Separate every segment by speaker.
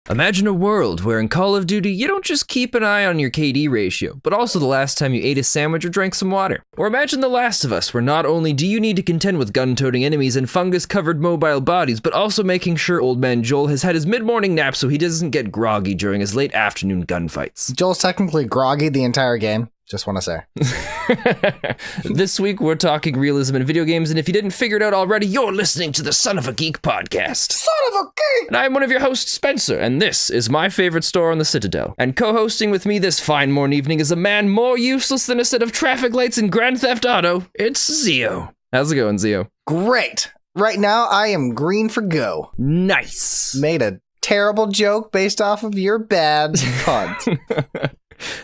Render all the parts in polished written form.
Speaker 1: Imagine a world where in Call of Duty, you don't just keep an eye on your KD ratio, but also the last time you ate a sandwich or drank some water. Or imagine The Last of Us, where not only do you need to contend with gun-toting enemies and fungus-covered mobile bodies, but also making sure old man Joel has had his mid-morning nap so he doesn't get groggy during his late afternoon gunfights.
Speaker 2: Joel's technically groggy the entire game. Just want to say.
Speaker 1: This week, we're talking realism in video games, and if you didn't figure it out already, you're listening to the Sonuvageek Podcast.
Speaker 2: Son of a geek!
Speaker 1: And I'm one of your hosts, Spencer, and this is my favorite store on the Citadel. And co-hosting with me this fine morning evening is a man more useless than a set of traffic lights in Grand Theft Auto. It's Zeo. How's it going, Zeo?
Speaker 2: Great. Right now, I am green for go.
Speaker 1: Nice.
Speaker 2: Made a terrible joke based off of your bad puns.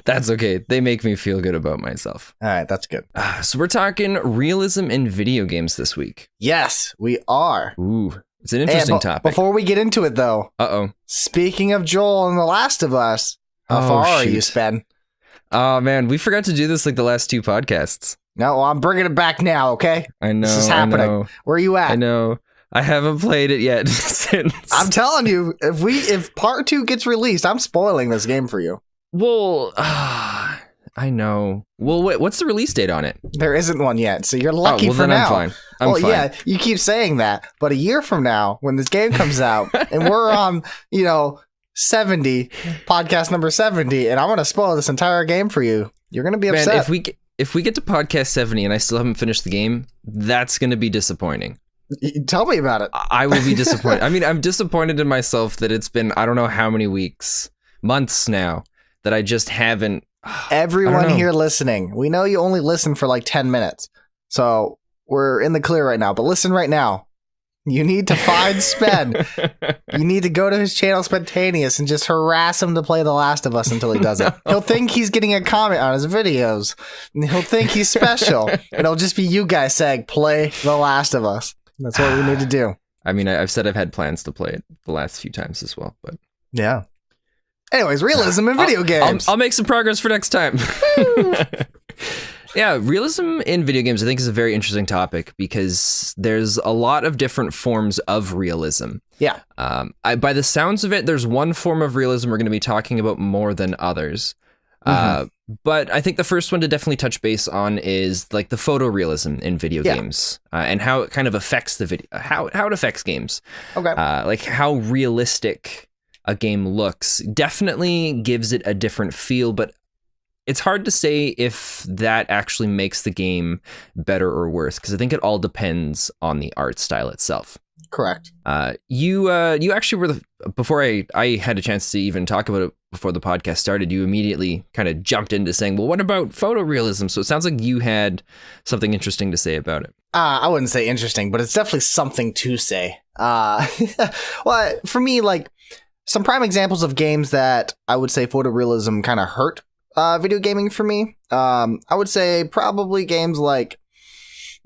Speaker 1: That's okay. They make me feel good about myself.
Speaker 2: All right, that's good.
Speaker 1: So we're talking realism in video games this week.
Speaker 2: Yes, we are.
Speaker 1: Ooh, it's an interesting topic.
Speaker 2: Before we get into it, though.
Speaker 1: Uh-oh.
Speaker 2: Speaking of Joel and The Last of Us, how far are you, Spen?
Speaker 1: Oh, man, we forgot to do this like the last two podcasts.
Speaker 2: No, I'm bringing it back now, okay?
Speaker 1: I know.
Speaker 2: This is happening. Where are you at?
Speaker 1: I know. I haven't played it yet since.
Speaker 2: I'm telling you, if part 2 gets released, I'm spoiling this game for you.
Speaker 1: Well, I know. Well, wait, what's the release date on it?
Speaker 2: There isn't one yet, so you're lucky
Speaker 1: well,
Speaker 2: for
Speaker 1: then
Speaker 2: now.
Speaker 1: I'm fine. I'm fine.
Speaker 2: Yeah, you keep saying that, but a year from now, when this game comes out, and we're on, 70, podcast number 70, and I'm going to spoil this entire game for you, you're going to be upset.
Speaker 1: Man, if we get to podcast 70 and I still haven't finished the game, that's going to be disappointing.
Speaker 2: Tell me about it.
Speaker 1: I will be disappointed. I mean, I'm disappointed in myself that it's been, I don't know how many weeks, months now, that I just haven't.
Speaker 2: Everyone here listening, we know you only listen for like 10 minutes. So we're in the clear right now, but listen right now. You need to find Spen. You need to go to his channel Spontaneous and just harass him to play The Last of Us until he does it. He'll think he's getting a comment on his videos. And he'll think he's special. And it'll just be you guys saying, play The Last of Us. That's what we need to do.
Speaker 1: I mean, I've said I've had plans to play it the last few times as well, but
Speaker 2: yeah. Anyways, realism in video games.
Speaker 1: I'll make some progress for next time. Yeah, realism in video games, I think, is a very interesting topic because there's a lot of different forms of realism.
Speaker 2: Yeah.
Speaker 1: By the sounds of it, there's one form of realism we're going to be talking about more than others. But I think the first one to definitely touch base on is like the photorealism in video games and how it kind of affects the video, how it affects games.
Speaker 2: Okay.
Speaker 1: Like how realistic a game looks definitely gives it a different feel, but it's hard to say if that actually makes the game better or worse, because I think it all depends on the art style itself.
Speaker 2: Correct.
Speaker 1: You actually were before I had a chance to even talk about it before the podcast started, you immediately kind of jumped into saying, well, what about photorealism? So it sounds like you had something interesting to say about it.
Speaker 2: I wouldn't say interesting, but it's definitely something to say. Well, for me, like some prime examples of games that I would say photorealism kind of hurt video gaming for me. I would say probably games like,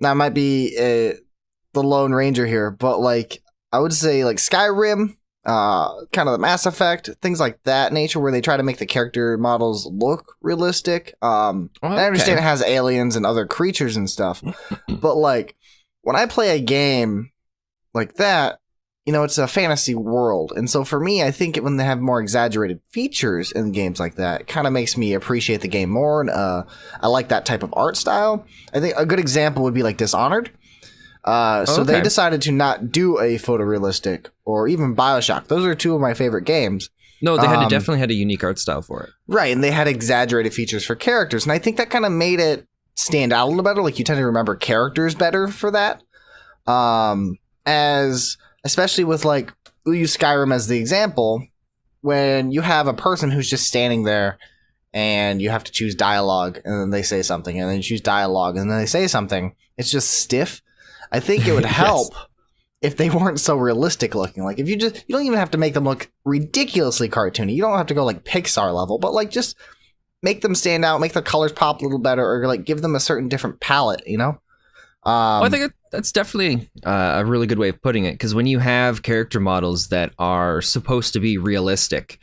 Speaker 2: that might be the Lone Ranger here, but like I would say like Skyrim, kind of the Mass Effect, things like that nature where they try to make the character models look realistic. I understand it has aliens and other creatures and stuff, but like when I play a game like that, it's a fantasy world. And so for me, I think when they have more exaggerated features in games like that, it kind of makes me appreciate the game more. And I like that type of art style. I think a good example would be like Dishonored. So they decided to not do a photorealistic, or even BioShock. Those are two of my favorite games.
Speaker 1: No, they definitely had a unique art style for it. Right,
Speaker 2: and they had exaggerated features for characters. And I think that kind of made it stand out a little better. Like you tend to remember characters better for that. Especially with like, we'll use Skyrim as the example, when you have a person who's just standing there and you have to choose dialogue and then they say something, and then you choose dialogue and then they say something. It's just stiff. I think it would help if they weren't so realistic looking. Like if you don't even have to make them look ridiculously cartoony. You don't have to go like Pixar level, but like just make them stand out, make their colors pop a little better, or like give them a certain different palette,
Speaker 1: Well, I think That's definitely a really good way of putting it, because when you have character models that are supposed to be realistic,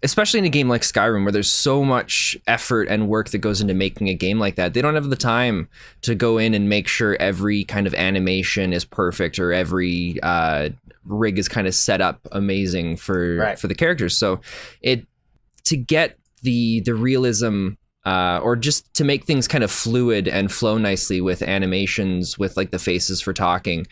Speaker 1: especially in a game like Skyrim, where there's so much effort and work that goes into making a game like that, they don't have the time to go in and make sure every kind of animation is perfect or every rig is kind of set up amazing for the characters. So to get the realism, or just to make things kind of fluid and flow nicely with animations, with like the faces for talking,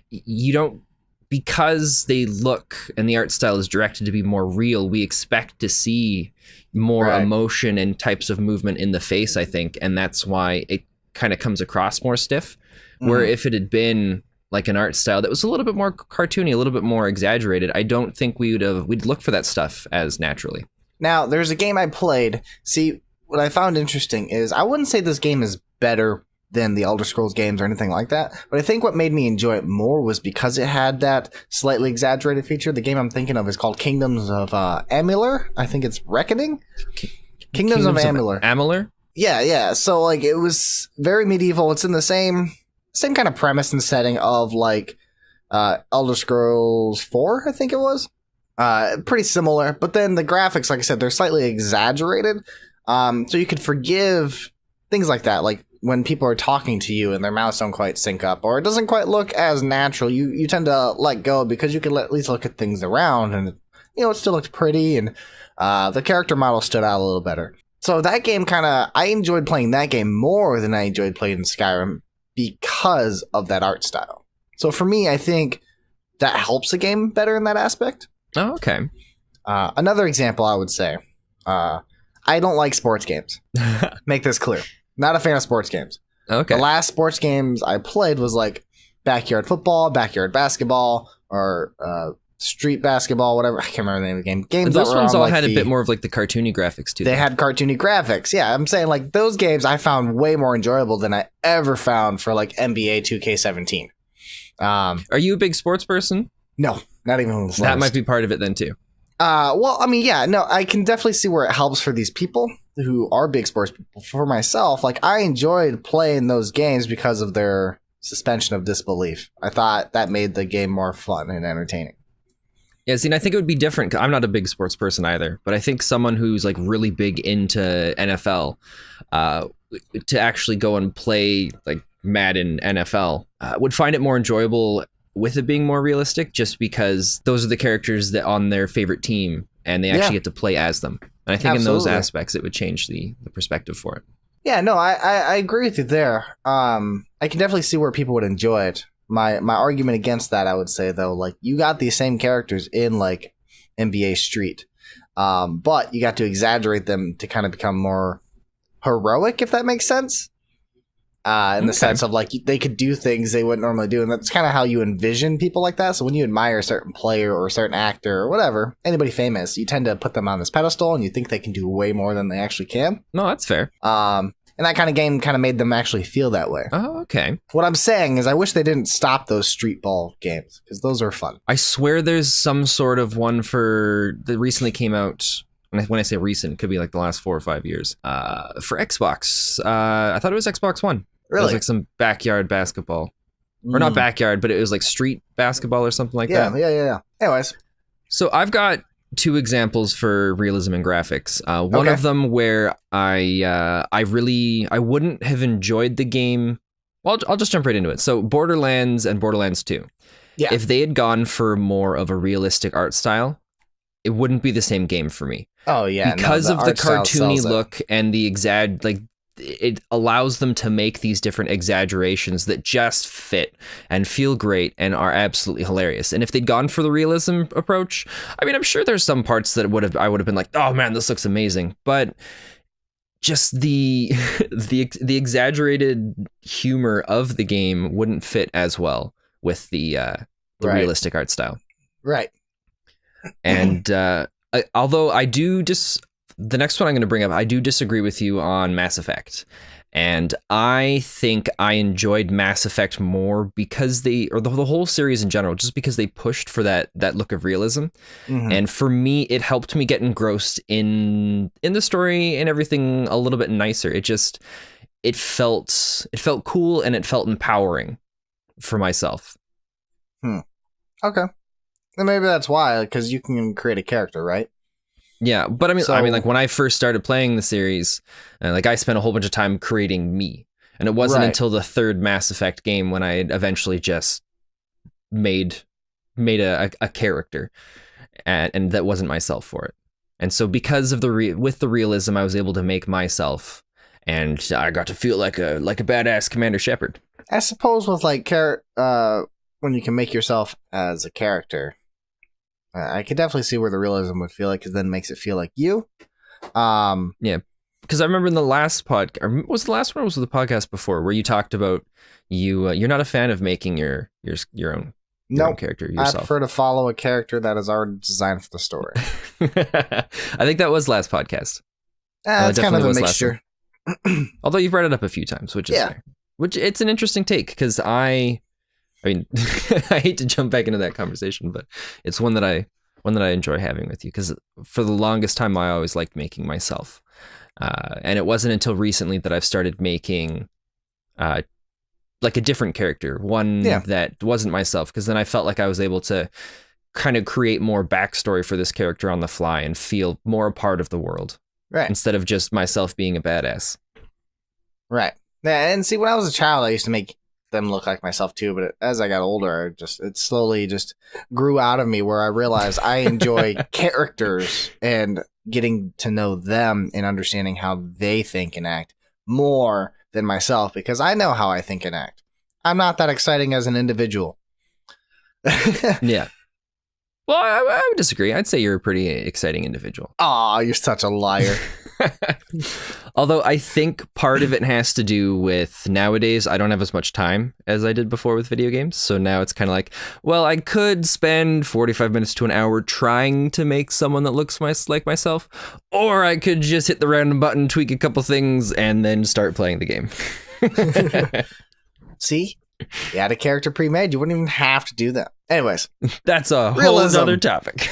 Speaker 1: you don't, because they look and the art style is directed to be more real, we expect to see more emotion and types of movement in the face, I think. And that's why it kind of comes across more stiff. Where if it had been like an art style that was a little bit more cartoony, a little bit more exaggerated, I don't think we'd look for that stuff as naturally.
Speaker 2: Now, there's a game I played. See, what I found interesting is I wouldn't say this game is better than the Elder Scrolls games or anything like that, but I think what made me enjoy it more was because it had that slightly exaggerated feature. The game I'm thinking of is called Kingdoms of Amalur. I think it's Reckoning. Kingdoms of Amalur.
Speaker 1: Amalur?
Speaker 2: Yeah. So like it was very medieval. It's in the same kind of premise and setting of like Elder Scrolls 4, I think it was. Pretty similar, but then the graphics, like I said, they're slightly exaggerated. So you could forgive things like that, like when people are talking to you and their mouths don't quite sync up, or it doesn't quite look as natural. You tend to let go because you can at least look at things around, and it still looks pretty, and the character model stood out a little better. So that game I enjoyed playing that game more than I enjoyed playing Skyrim because of that art style. So for me, I think that helps the game better in that aspect.
Speaker 1: Oh, okay.
Speaker 2: Another example I would say, I don't like sports games. Make this clear. Not a fan of sports games.
Speaker 1: Okay.
Speaker 2: The last sports games I played was like backyard football, backyard basketball, or street basketball, whatever. I can't remember the name of the game. Games
Speaker 1: those ones all
Speaker 2: like
Speaker 1: had a bit more of like the cartoony graphics too.
Speaker 2: They had cartoony graphics. Yeah, I'm saying like those games I found way more enjoyable than I ever found for like NBA 2K17.
Speaker 1: Are you a big sports person?
Speaker 2: No, not even the slightest.
Speaker 1: That might be part of it then too.
Speaker 2: Well, I mean, yeah, no, I can definitely see where it helps for these people who are big sports people. For myself, like I enjoyed playing those games because of their suspension of disbelief. I thought that made the game more fun and entertaining.
Speaker 1: Yeah, see, and I think it would be different. I'm not a big sports person either, but I think someone who's like really big into NFL, to actually go and play like Madden NFL, would find it more enjoyable with it being more realistic, just because those are the characters that on their favorite team and they actually get to play as them. And I think in those aspects, it would change the perspective for it. Yeah, no, I agree with you there. I can definitely see where people would enjoy it. My argument against that, I would say, though, like you got these same characters in like NBA Street, but you got to exaggerate them to kind of become more heroic, if that makes sense. In the sense of like they could do things they wouldn't normally do. And that's kind of how you envision people like that. So when you admire a certain player or a certain actor or whatever, anybody famous, you tend to put them on this pedestal and you think they can do way more than they actually can. No, that's fair.
Speaker 2: And that kind of game kind of made them actually feel that way.
Speaker 1: Oh, okay. What
Speaker 2: I'm saying is I wish they didn't stop those street ball games because those are fun.
Speaker 1: I swear there's some sort of one that recently came out. When I say recent, it could be like the last 4 or 5 years. For Xbox. I thought it was Xbox One.
Speaker 2: Really?
Speaker 1: It was like some backyard basketball. Or not backyard, but it was like street basketball or something like that.
Speaker 2: Yeah. Anyways.
Speaker 1: So I've got 2 examples for realism and graphics. One of them where I wouldn't have enjoyed the game. Well, I'll just jump right into it. So Borderlands and Borderlands 2.
Speaker 2: Yeah.
Speaker 1: If they had gone for more of a realistic art style, it wouldn't be the same game for me.
Speaker 2: Oh, yeah.
Speaker 1: Because of the cartoony look and the it allows them to make these different exaggerations that just fit and feel great and are absolutely hilarious. And if they'd gone for the realism approach, I mean, I'm sure there's some parts that I would have been like, oh man, this looks amazing. But just the exaggerated humor of the game wouldn't fit as well with the realistic art style.
Speaker 2: Right.
Speaker 1: And although the next one I'm going to bring up, I do disagree with you on Mass Effect. And I think I enjoyed Mass Effect more because the whole series in general, just because they pushed for that look of realism. Mm-hmm. And for me, it helped me get engrossed in the story and everything a little bit nicer. it felt cool and it felt empowering for myself.
Speaker 2: Okay. And maybe that's why, because you can create a character, right?
Speaker 1: Yeah, but I mean, like when I first started playing the series, like I spent a whole bunch of time creating me, and it wasn't until the third Mass Effect game when I eventually just made a character, and that wasn't myself for it. And so because of with the realism, I was able to make myself, and I got to feel like a badass Commander Shepard.
Speaker 2: I suppose with like when you can make yourself as a character, I could definitely see where the realism would feel like, because then it makes it feel like you.
Speaker 1: Yeah, because I remember in the last podcast, was the last one or was it the podcast before, where you talked about you're not a fan of making your own character yourself.
Speaker 2: I prefer to follow a character that is already designed for the story.
Speaker 1: I think that was last podcast.
Speaker 2: It's kind of a mixture.
Speaker 1: Although you've brought it up a few times, which is fair. Which it's an interesting take, because I mean, I hate to jump back into that conversation, but it's one that I enjoy having with you, because for the longest time I always liked making myself, and it wasn't until recently that I've started making like a different character, one that wasn't myself, because then I felt like I was able to kind of create more backstory for this character on the fly and feel more a part of the world,
Speaker 2: right? Instead
Speaker 1: of just myself being a badass,
Speaker 2: right? Yeah, and see, when I was a child, I used to make them look like myself too, but as I got older, it slowly just grew out of me, where I realized I enjoy characters and getting to know them and understanding how they think and act more than myself, because I know how I think and act. I'm not that exciting as an individual.
Speaker 1: Yeah. Well, I would disagree. I'd say you're a pretty exciting individual.
Speaker 2: Oh, you're such a liar.
Speaker 1: Although I think part of it has to do with nowadays I don't have as much time as I did before with video games. So now it's kind of like, well, I could spend 45 minutes to an hour trying to make someone that looks like myself, or I could just hit the random button, tweak a couple things, and then start playing the game.
Speaker 2: See? You had a character pre-made. You wouldn't even have to do that. Anyways.
Speaker 1: That's a whole other topic.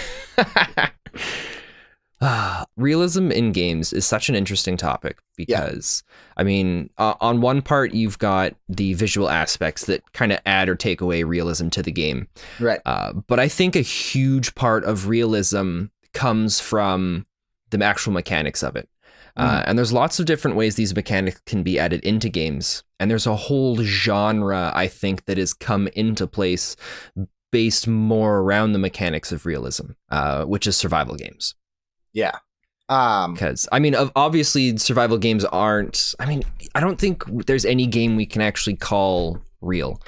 Speaker 1: Realism in games is such an interesting topic, because, I mean, on one part, you've got the visual aspects that kind of add or take away realism to the game.
Speaker 2: Right.
Speaker 1: But I think a huge part of realism comes from the actual mechanics of it. And there's lots of different ways these mechanics can be added into games. And there's a whole genre, I think, that has come into place based more around the mechanics of realism, which is survival games.
Speaker 2: Yeah.
Speaker 1: Because, I mean, obviously survival games aren't, I mean, I don't think there's any game we can actually call real.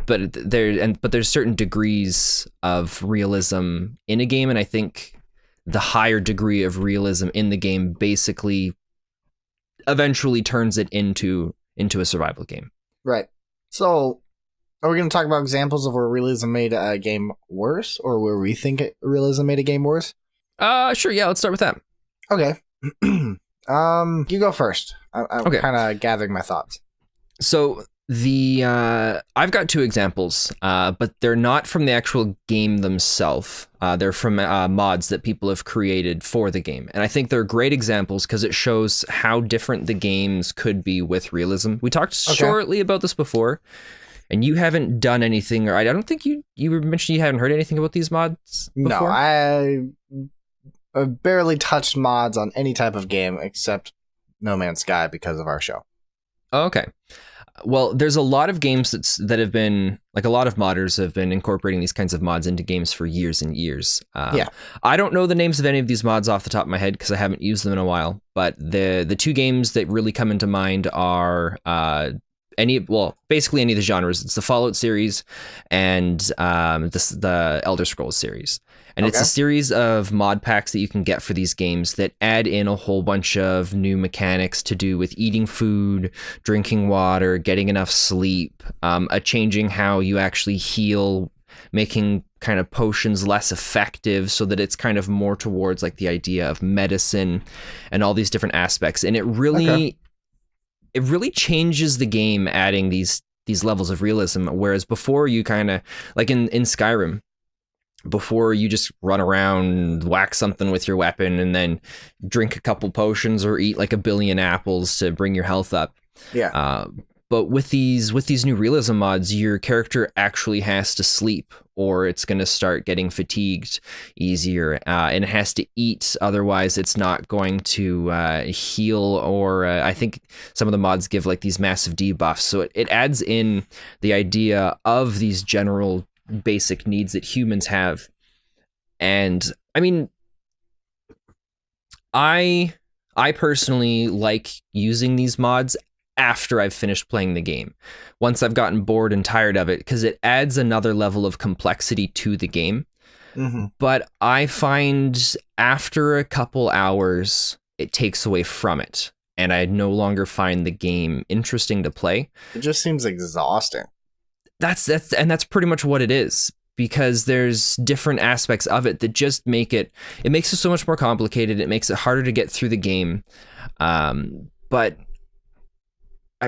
Speaker 1: But there's certain degrees of realism in a game, and I think the higher degree of realism in the game basically eventually turns it into a survival game. Right.
Speaker 2: So, are we going to talk about examples of where realism made a game worse, or where we think realism made a game worse?
Speaker 1: Sure. Yeah, let's start with that.
Speaker 2: Okay. You go first. I'm
Speaker 1: okay.
Speaker 2: Kind of gathering my thoughts.
Speaker 1: So I've got two examples, but they're not from the actual game themselves. They're from mods that people have created for the game. And I think they're great examples because it shows how different the games could be with realism. We talked shortly about this before, and you haven't done anything, or I don't think you mentioned you haven't heard anything about these mods before?
Speaker 2: No, I barely touched mods on any type of game except No Man's Sky because of our show.
Speaker 1: Oh, okay. Well, there's a lot of games that have been, like, a lot of modders have been incorporating these kinds of mods into games for years and years. I don't know the names of any of these mods off the top of my head because I haven't used them in a while, but the two games that really come into mind are basically any of the genres. It's the Fallout series and the Elder Scrolls series. And it's a series of mod packs that you can get for these games that add in a whole bunch of new mechanics to do with eating food, drinking water, getting enough sleep, changing how you actually heal, making kind of potions less effective so that it's kind of more towards like the idea of medicine and all these different aspects. And it really changes the game, adding these levels of realism. Whereas before, you kind of, like in Skyrim, before you just run around, whack something with your weapon, and then drink a couple potions or eat like a billion apples to bring your health up.
Speaker 2: Yeah.
Speaker 1: But with these new realism mods, your character actually has to sleep, or it's going to start getting fatigued easier, and it has to eat. Otherwise, it's not going to heal. Or I think some of the mods give like these massive debuffs. So it adds in the idea of these general basic needs that humans have. And I mean, I personally like using these mods after I've finished playing the game, once I've gotten bored and tired of it, because it adds another level of complexity to the game.
Speaker 2: Mm-hmm.
Speaker 1: But I find after a couple hours, it takes away from it, and I no longer find the game interesting to play.
Speaker 2: It just seems exhausting.
Speaker 1: That's pretty much what it is, because there's different aspects of it that just makes it so much more complicated. It makes it harder to get through the game. But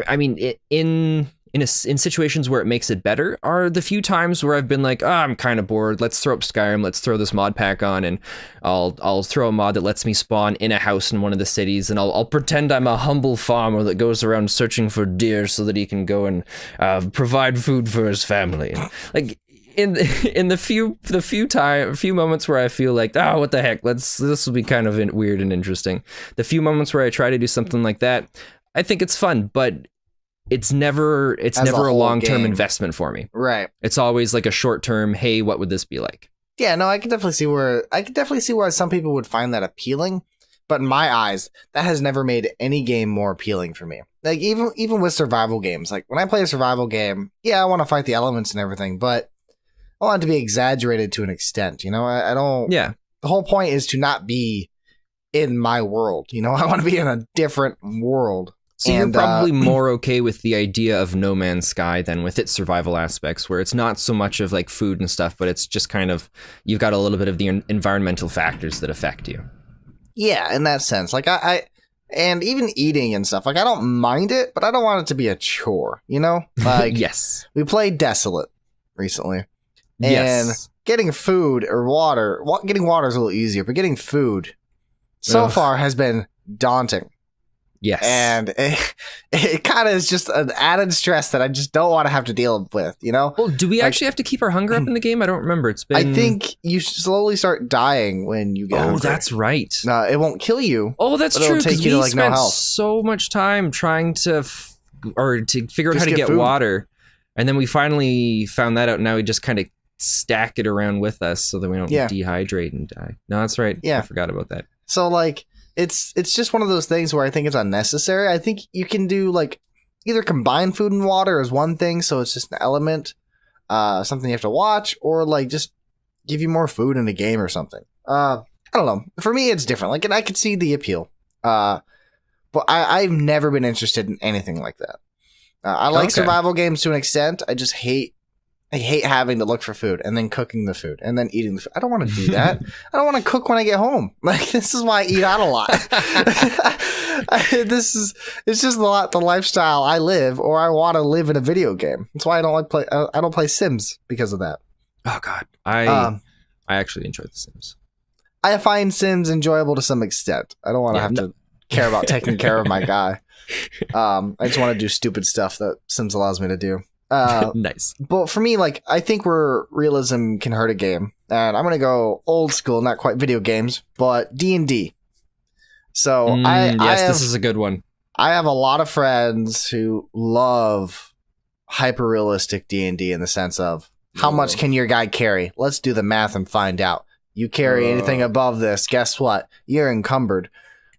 Speaker 1: I mean, in situations where it makes it better are the few times where I've been like, I'm kind of bored. Let's throw up Skyrim. Let's throw this mod pack on, and I'll throw a mod that lets me spawn in a house in one of the cities, and I'll pretend I'm a humble farmer that goes around searching for deer so that he can go and provide food for his family. And, like, in the few moments where I feel like, what the heck, this will be kind of weird and interesting. The few moments where I try to do something like that, I think it's fun, but it's never a long-term investment for me.
Speaker 2: Right.
Speaker 1: It's always like a short-term, hey, what would this be like?
Speaker 2: Yeah, no, I can definitely see why some people would find that appealing, but in my eyes, that has never made any game more appealing for me. Like, even with survival games, like when I play a survival game, yeah, I want to fight the elements and everything, but I want it to be exaggerated to an extent, you know? I don't...
Speaker 1: Yeah.
Speaker 2: The whole point is to not be in my world, you know? I want to be in a different world.
Speaker 1: So you're probably more okay with the idea of No Man's Sky than with its survival aspects, where it's not so much of like food and stuff, but it's just kind of, you've got a little bit of the environmental factors that affect you.
Speaker 2: Yeah, in that sense. Like and even eating and stuff, like I don't mind it, but I don't want it to be a chore, you know? Like,
Speaker 1: yes.
Speaker 2: We played Desolate recently. And
Speaker 1: yes.
Speaker 2: Getting food or water, getting water is a little easier, but getting food so far has been daunting.
Speaker 1: Yes.
Speaker 2: And it kind of is just an added stress that I just don't want to have to deal with, you know?
Speaker 1: Well, do we actually have to keep our hunger up in the game? I don't remember. It's been...
Speaker 2: I think you slowly start dying when you get hungry.
Speaker 1: That's right.
Speaker 2: It won't kill you.
Speaker 1: Oh, that's true, because we
Speaker 2: like
Speaker 1: spent so much time trying to figure out how to get water. And then we finally found that out, and now we just kind of stack it around with us so that we don't dehydrate and die. No, that's right. Yeah. I forgot about that.
Speaker 2: So, like... It's just one of those things where I think it's unnecessary. I think you can do like either combine food and water as one thing, so it's just an element, something you have to watch, or like just give you more food in the game or something. I don't know. For me, it's different. Like, and I could see the appeal, but I've never been interested in anything like that. I like survival games to an extent. I just hate having to look for food and then cooking the food and then eating the food. I don't want to do that. I don't want to cook when I get home. Like, this is why I eat out a lot. It's just the lifestyle I live, or I want to live in a video game. That's why I don't play Sims because of that.
Speaker 1: Oh God. I actually enjoy The Sims.
Speaker 2: I find Sims enjoyable to some extent. I don't want to have to care about taking care of my guy. I just want to do stupid stuff that Sims allows me to do.
Speaker 1: Nice.
Speaker 2: But for me, like, I think where realism can hurt a game, and I'm gonna go old school, not quite video games, but D&D. So
Speaker 1: this is a good one.
Speaker 2: I have a lot of friends who love hyper realistic D&D in the sense of how much can your guy carry? Let's do the math and find out. You carry anything above this, guess what? You're encumbered.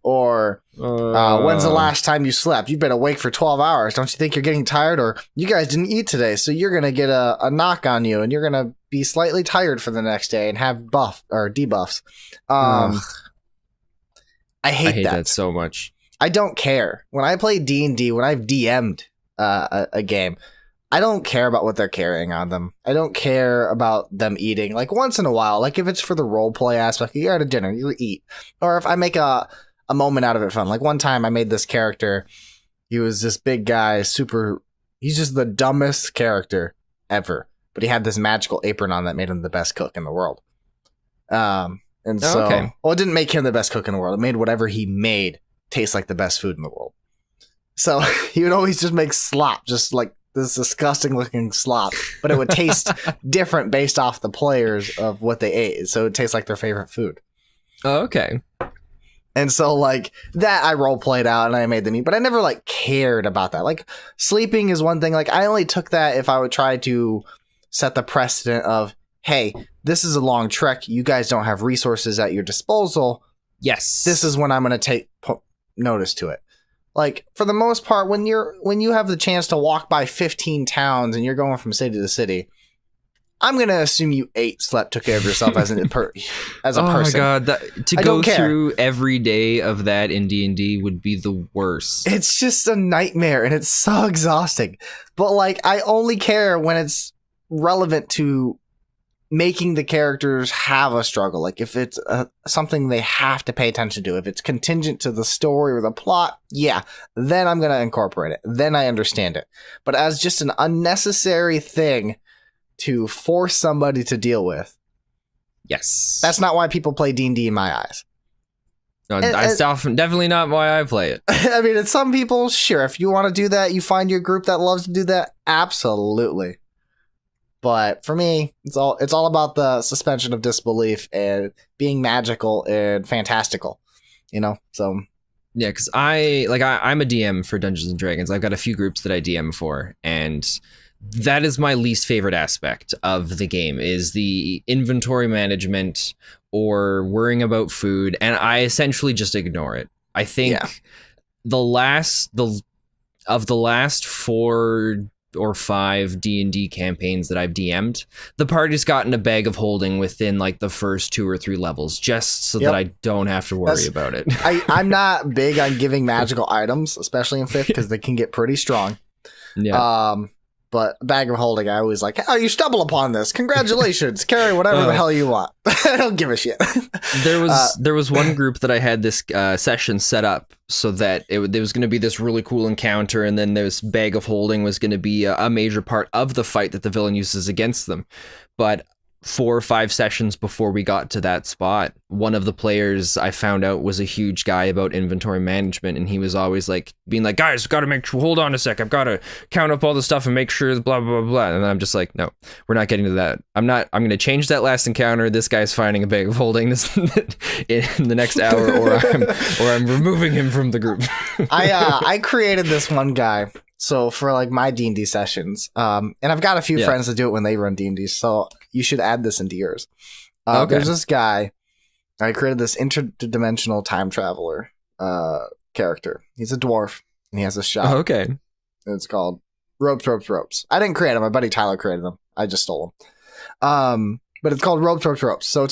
Speaker 2: Or when's the last time you slept? You've been awake for 12 hours. Don't you think you're getting tired? Or you guys didn't eat today, so you're going to get a knock on you, and you're going to be slightly tired for the next day and have buff or debuffs. I hate that
Speaker 1: so much.
Speaker 2: I don't care. When I play D&D, when I've DM'd a game, I don't care about what they're carrying on them. I don't care about them eating. Like, once in a while, like if it's for the role play aspect, you're at a dinner, you eat. Or if I make a moment out of it fun. Like, one time I made this character. He was this big guy, he's just the dumbest character ever. But he had this magical apron on that made him the best cook in the world. And so, well, it didn't make him the best cook in the world. It made whatever he made taste like the best food in the world. So he would always just make slop, just like this disgusting looking slop, but it would taste different based off the players of what they ate. So it would taste like their favorite food.
Speaker 1: Oh, okay.
Speaker 2: And so like that I role played out and I made them eat, but I never like cared about that. Like sleeping is one thing. Like I only took that if I would try to set the precedent of, hey, this is a long trek. You guys don't have resources at your disposal.
Speaker 1: Yes.
Speaker 2: This is when I'm going to take notice to it. Like for the most part, when you have the chance to walk by 15 towns and you're going from city to city, I'm going to assume you ate, slept, took care of yourself as a person.
Speaker 1: Oh my God. To go through every day of that in D&D would be the worst.
Speaker 2: It's just a nightmare and it's so exhausting. But like, I only care when it's relevant to making the characters have a struggle. Like if it's something they have to pay attention to, if it's contingent to the story or the plot, yeah, then I'm going to incorporate it. Then I understand it. But as just an unnecessary thing to force somebody to deal with.
Speaker 1: Yes.
Speaker 2: That's not why people play D&D in my eyes.
Speaker 1: No, that's definitely not why I play it.
Speaker 2: I mean, it's some people, sure, if you want to do that, you find your group that loves to do that, absolutely. But for me, it's all about the suspension of disbelief and being magical and fantastical, you know? So
Speaker 1: yeah, because I'm a DM for Dungeons and Dragons. I've got a few groups that I DM for, and that is my least favorite aspect of the game is the inventory management or worrying about food, and I essentially just ignore it. I think the last 4 or 5 D&D campaigns that I've DM'd, the party's gotten a bag of holding within like the first 2 or 3 levels, just so that I don't have to worry about it.
Speaker 2: I'm not big on giving magical items, especially in 5th, because they can get pretty strong.
Speaker 1: Yeah.
Speaker 2: But a bag of holding, I always like, oh, you stumble upon this. Congratulations. Carry whatever the hell you want. I don't give a shit.
Speaker 1: There was one group that I had this session set up so that there was going to be this really cool encounter, and then this bag of holding was going to be a major part of the fight that the villain uses against them. But 4 or 5 sessions before we got to that spot, one of the players I found out was a huge guy about inventory management, and he was always like being like, guys, gotta make sure, hold on a sec, I've got to count up all the stuff and make sure blah blah blah. And I'm just like, no, we're not getting to that. I'm gonna change that last encounter. This guy's finding a bag of holding this in the next hour, or I'm removing him from the group.
Speaker 2: I created this one guy. So for like my D&D sessions, and I've got a few friends that do it when they run D&D, so you should add this into yours. There's this guy, I created this interdimensional time traveler character. He's a dwarf, and he has a shop.
Speaker 1: Oh, okay.
Speaker 2: And it's called Ropes, Ropes, Ropes. I didn't create him. My buddy Tyler created him. I just stole him. But it's called Ropes, Ropes, Ropes. So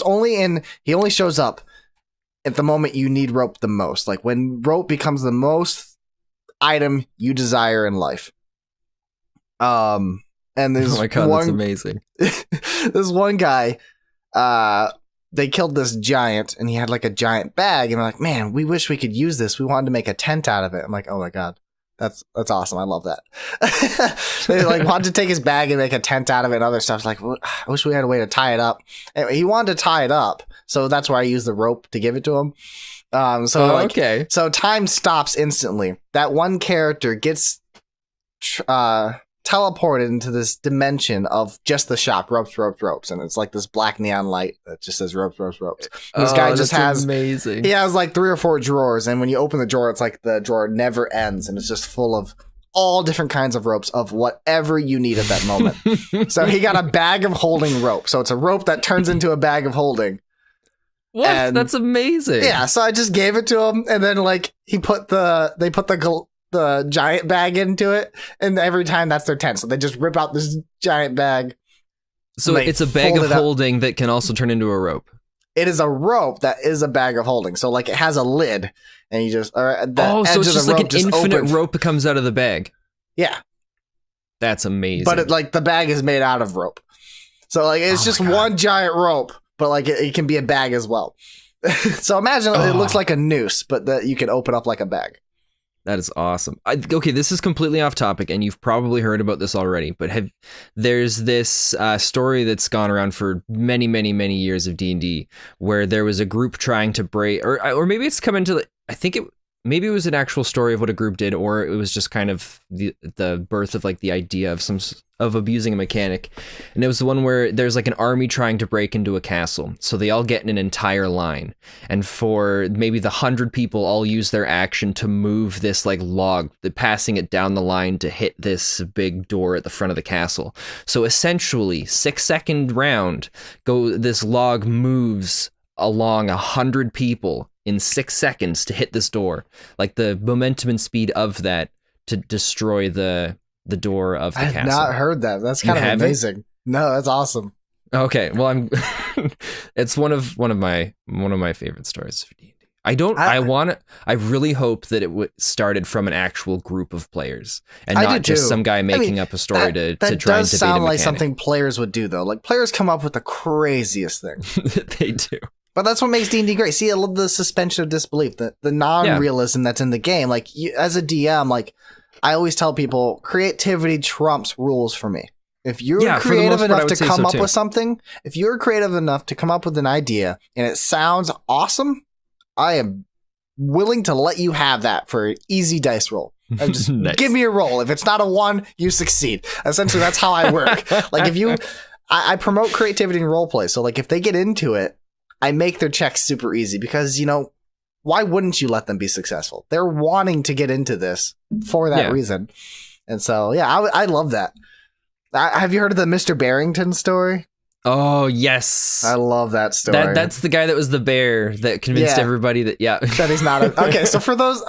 Speaker 2: he only shows up at the moment you need rope the most. Like when rope becomes the most item you desire in life. And there's
Speaker 1: oh my God, that's amazing.
Speaker 2: This one guy, they killed this giant, and he had like a giant bag, and they're like, man, we wish we could use this. We wanted to make a tent out of it. I'm like, oh my God, that's awesome. I love that. They like wanted to take his bag and make a tent out of it and other stuff. Like, well, I wish we had a way to tie it up. Anyway, he wanted to tie it up, so that's why I used the rope to give it to him.
Speaker 1: Okay.
Speaker 2: So time stops instantly. That one character gets teleported into this dimension of just the shop, ropes, ropes, ropes, and it's like this black neon light that just says ropes, ropes, ropes. And this guy just has
Speaker 1: amazing.
Speaker 2: He has like 3 or 4 drawers, and when you open the drawer, it's like the drawer never ends, and it's just full of all different kinds of ropes of whatever you need at that moment. So he got a bag of holding rope. So it's a rope that turns into a bag of holding.
Speaker 1: What? And that's amazing.
Speaker 2: Yeah, so I just gave it to him, and then like they put the giant bag into it, and every time that's their tent. So they just rip out this giant bag.
Speaker 1: So it's a bag of holding that can also turn into a rope.
Speaker 2: It is a rope that is a bag of holding. So like it has a lid, and you just so
Speaker 1: it's just like an infinite rope that comes out of the bag.
Speaker 2: Yeah,
Speaker 1: that's amazing.
Speaker 2: But the bag is made out of rope, so like it's just one giant rope. But like it can be a bag as well. So imagine it looks like a noose, but that you can open up like a bag.
Speaker 1: That is awesome. Okay, this is completely off topic, and you've probably heard about this already. But there's this story that's gone around for many, many, many years of D&D, where there was a group trying to break, or maybe it's come into. I think maybe it was an actual story of what a group did, or it was just kind of the birth of like the idea of abusing a mechanic. And it was the one where there's like an army trying to break into a castle, so they all get in an entire line, and for maybe the 100 people all use their action to move this like log, passing it down the line to hit this big door at the front of the castle. So essentially 6-second round, this log moves along 100 people in 6 seconds to hit this door, like the momentum and speed of that to destroy the door of the castle.
Speaker 2: I've not heard that. That's kind of amazing. No, that's awesome.
Speaker 1: Okay, well, it's one of my favorite stories for D&D. I really hope that it started from an actual group of players and not just some guy making up a story to try and debate a mechanic. That does sound like something
Speaker 2: players would do, though. Like, players come up with the craziest thing.
Speaker 1: They do.
Speaker 2: But that's what makes D&D great. See, I love the suspension of disbelief, the non-realism that's in the game. Like, as a DM, like, I always tell people, creativity trumps rules for me. If you're creative enough to come up with something, if you're creative enough to come up with an idea and it sounds awesome, I am willing to let you have that for an easy dice roll. And just nice. Give me a roll. If it's not a 1, you succeed. Essentially, that's how I work. Like, I promote creativity in roleplay. So, like, if they get into it, I make their checks super easy because, why wouldn't you let them be successful? They're wanting to get into this for that reason. And so, I love that. Have you heard of the Mr. Barrington story?
Speaker 1: Oh, yes.
Speaker 2: I love that story.
Speaker 1: That's the guy that was the bear that convinced everybody that
Speaker 2: he's not. Okay, so for those,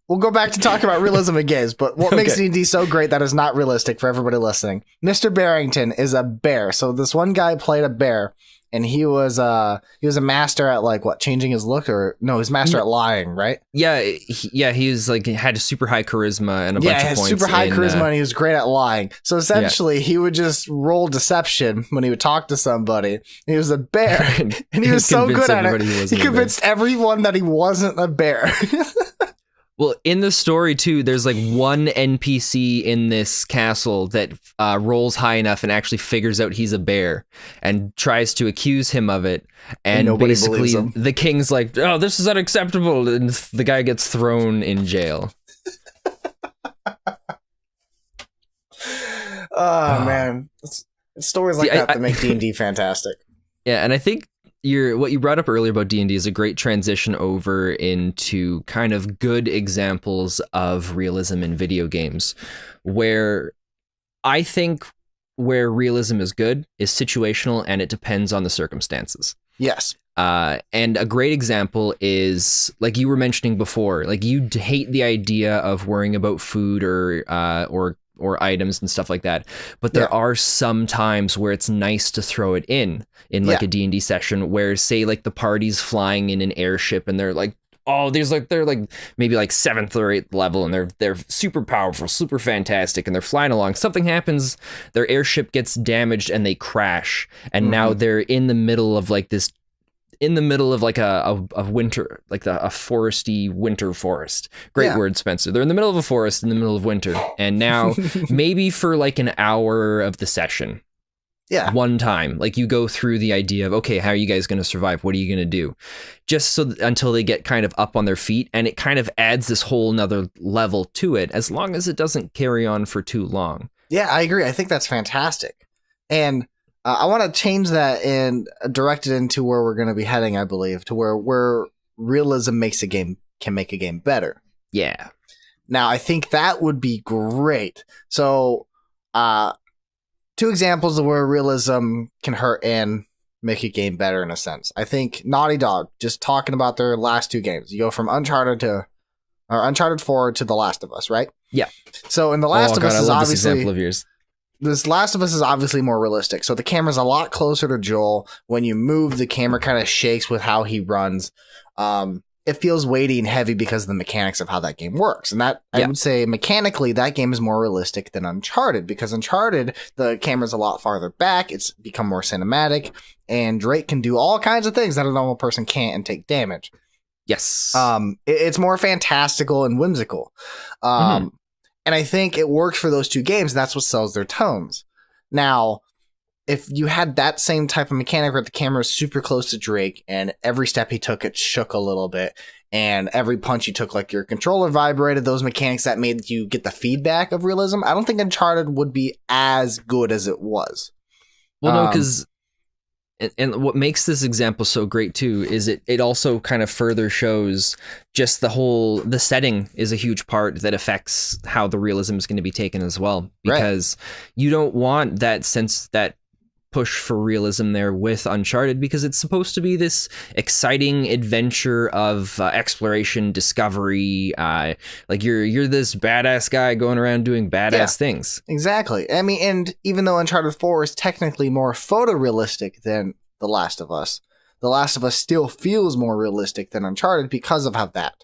Speaker 2: we'll go back to talk about realism in games, but what makes D&D so great that is not realistic for everybody listening? Mr. Barrington is a bear. So this one guy played a bear. And he was a master at changing his look, or no, he's master at lying, right?
Speaker 1: Yeah, he was had a super high charisma and a bunch of points.
Speaker 2: Super high charisma, and he was great at lying. So essentially, he would just roll deception when he would talk to somebody. He was a bear, and he was so good at it. He convinced everyone that he wasn't a bear.
Speaker 1: Well, in the story, too, there's one NPC in this castle that rolls high enough and actually figures out he's a bear and tries to accuse him of it. And basically, the king's like, oh, this is unacceptable. And the guy gets thrown in jail.
Speaker 2: Man. It's stories like that make D&D fantastic.
Speaker 1: Yeah, and I think what you brought up earlier about D&D is a great transition over into kind of good examples of realism in video games, where I think where realism is good is situational and it depends on the circumstances.
Speaker 2: Yes.
Speaker 1: And a great example is, like you were mentioning before, like you hate the idea of worrying about food or items and stuff like that. But there are some times where it's nice to throw it in a D&D session where, say, like the party's flying in an airship and they're like, oh, they're maybe 7th or 8th level and they're super powerful, super fantastic, and they're flying along. Something happens, their airship gets damaged and they crash. And now they're in the middle of a winter, a foresty winter forest. Great word, Spencer. They're in the middle of a forest in the middle of winter. And now maybe for an hour of the session. Yeah. One time, you go through the idea of, okay, how are you guys going to survive? What are you going to do? Just until they get kind of up on their feet, and it kind of adds this whole nother level to it, as long as it doesn't carry on for too long.
Speaker 2: Yeah, I agree. I think that's fantastic. And I want to change that and direct it into where we're going to be heading, I believe, to where realism can make a game better.
Speaker 1: Yeah.
Speaker 2: Now, I think that would be great. So, 2 examples of where realism can hurt and make a game better in a sense. I think Naughty Dog, just talking about their last 2 games, you go from Uncharted 4 to The Last of Us, right?
Speaker 1: Yeah.
Speaker 2: So in The Last of Us is obviously...
Speaker 1: This example of yours.
Speaker 2: This Last of Us is obviously more realistic. So the camera's a lot closer to Joel. When you move, the camera kind of shakes with how he runs. It feels weighty and heavy because of the mechanics of how that game works. And that, I would say, mechanically, that game is more realistic than Uncharted, because Uncharted, the camera's a lot farther back. It's become more cinematic, and Drake can do all kinds of things that a normal person can't and take damage.
Speaker 1: Yes.
Speaker 2: It's more fantastical and whimsical. And I think it works for those two games. And that's what sells their tones. Now, if you had that same type of mechanic where the camera is super close to Drake and every step he took, it shook a little bit, and every punch you took, like your controller vibrated, those mechanics that made you get the feedback of realism, I don't think Uncharted would be as good as it was.
Speaker 1: Well, no, because and what makes this example so great too is it also kind of further shows just the setting is a huge part that affects how the realism is going to be taken as well, because you don't want that sense, that push for realism there with Uncharted, because it's supposed to be this exciting adventure of exploration, discovery, like you're this badass guy going around doing badass things.
Speaker 2: Exactly. I mean, and even though Uncharted 4 is technically more photorealistic than The Last of Us, The Last of Us still feels more realistic than Uncharted because of how that.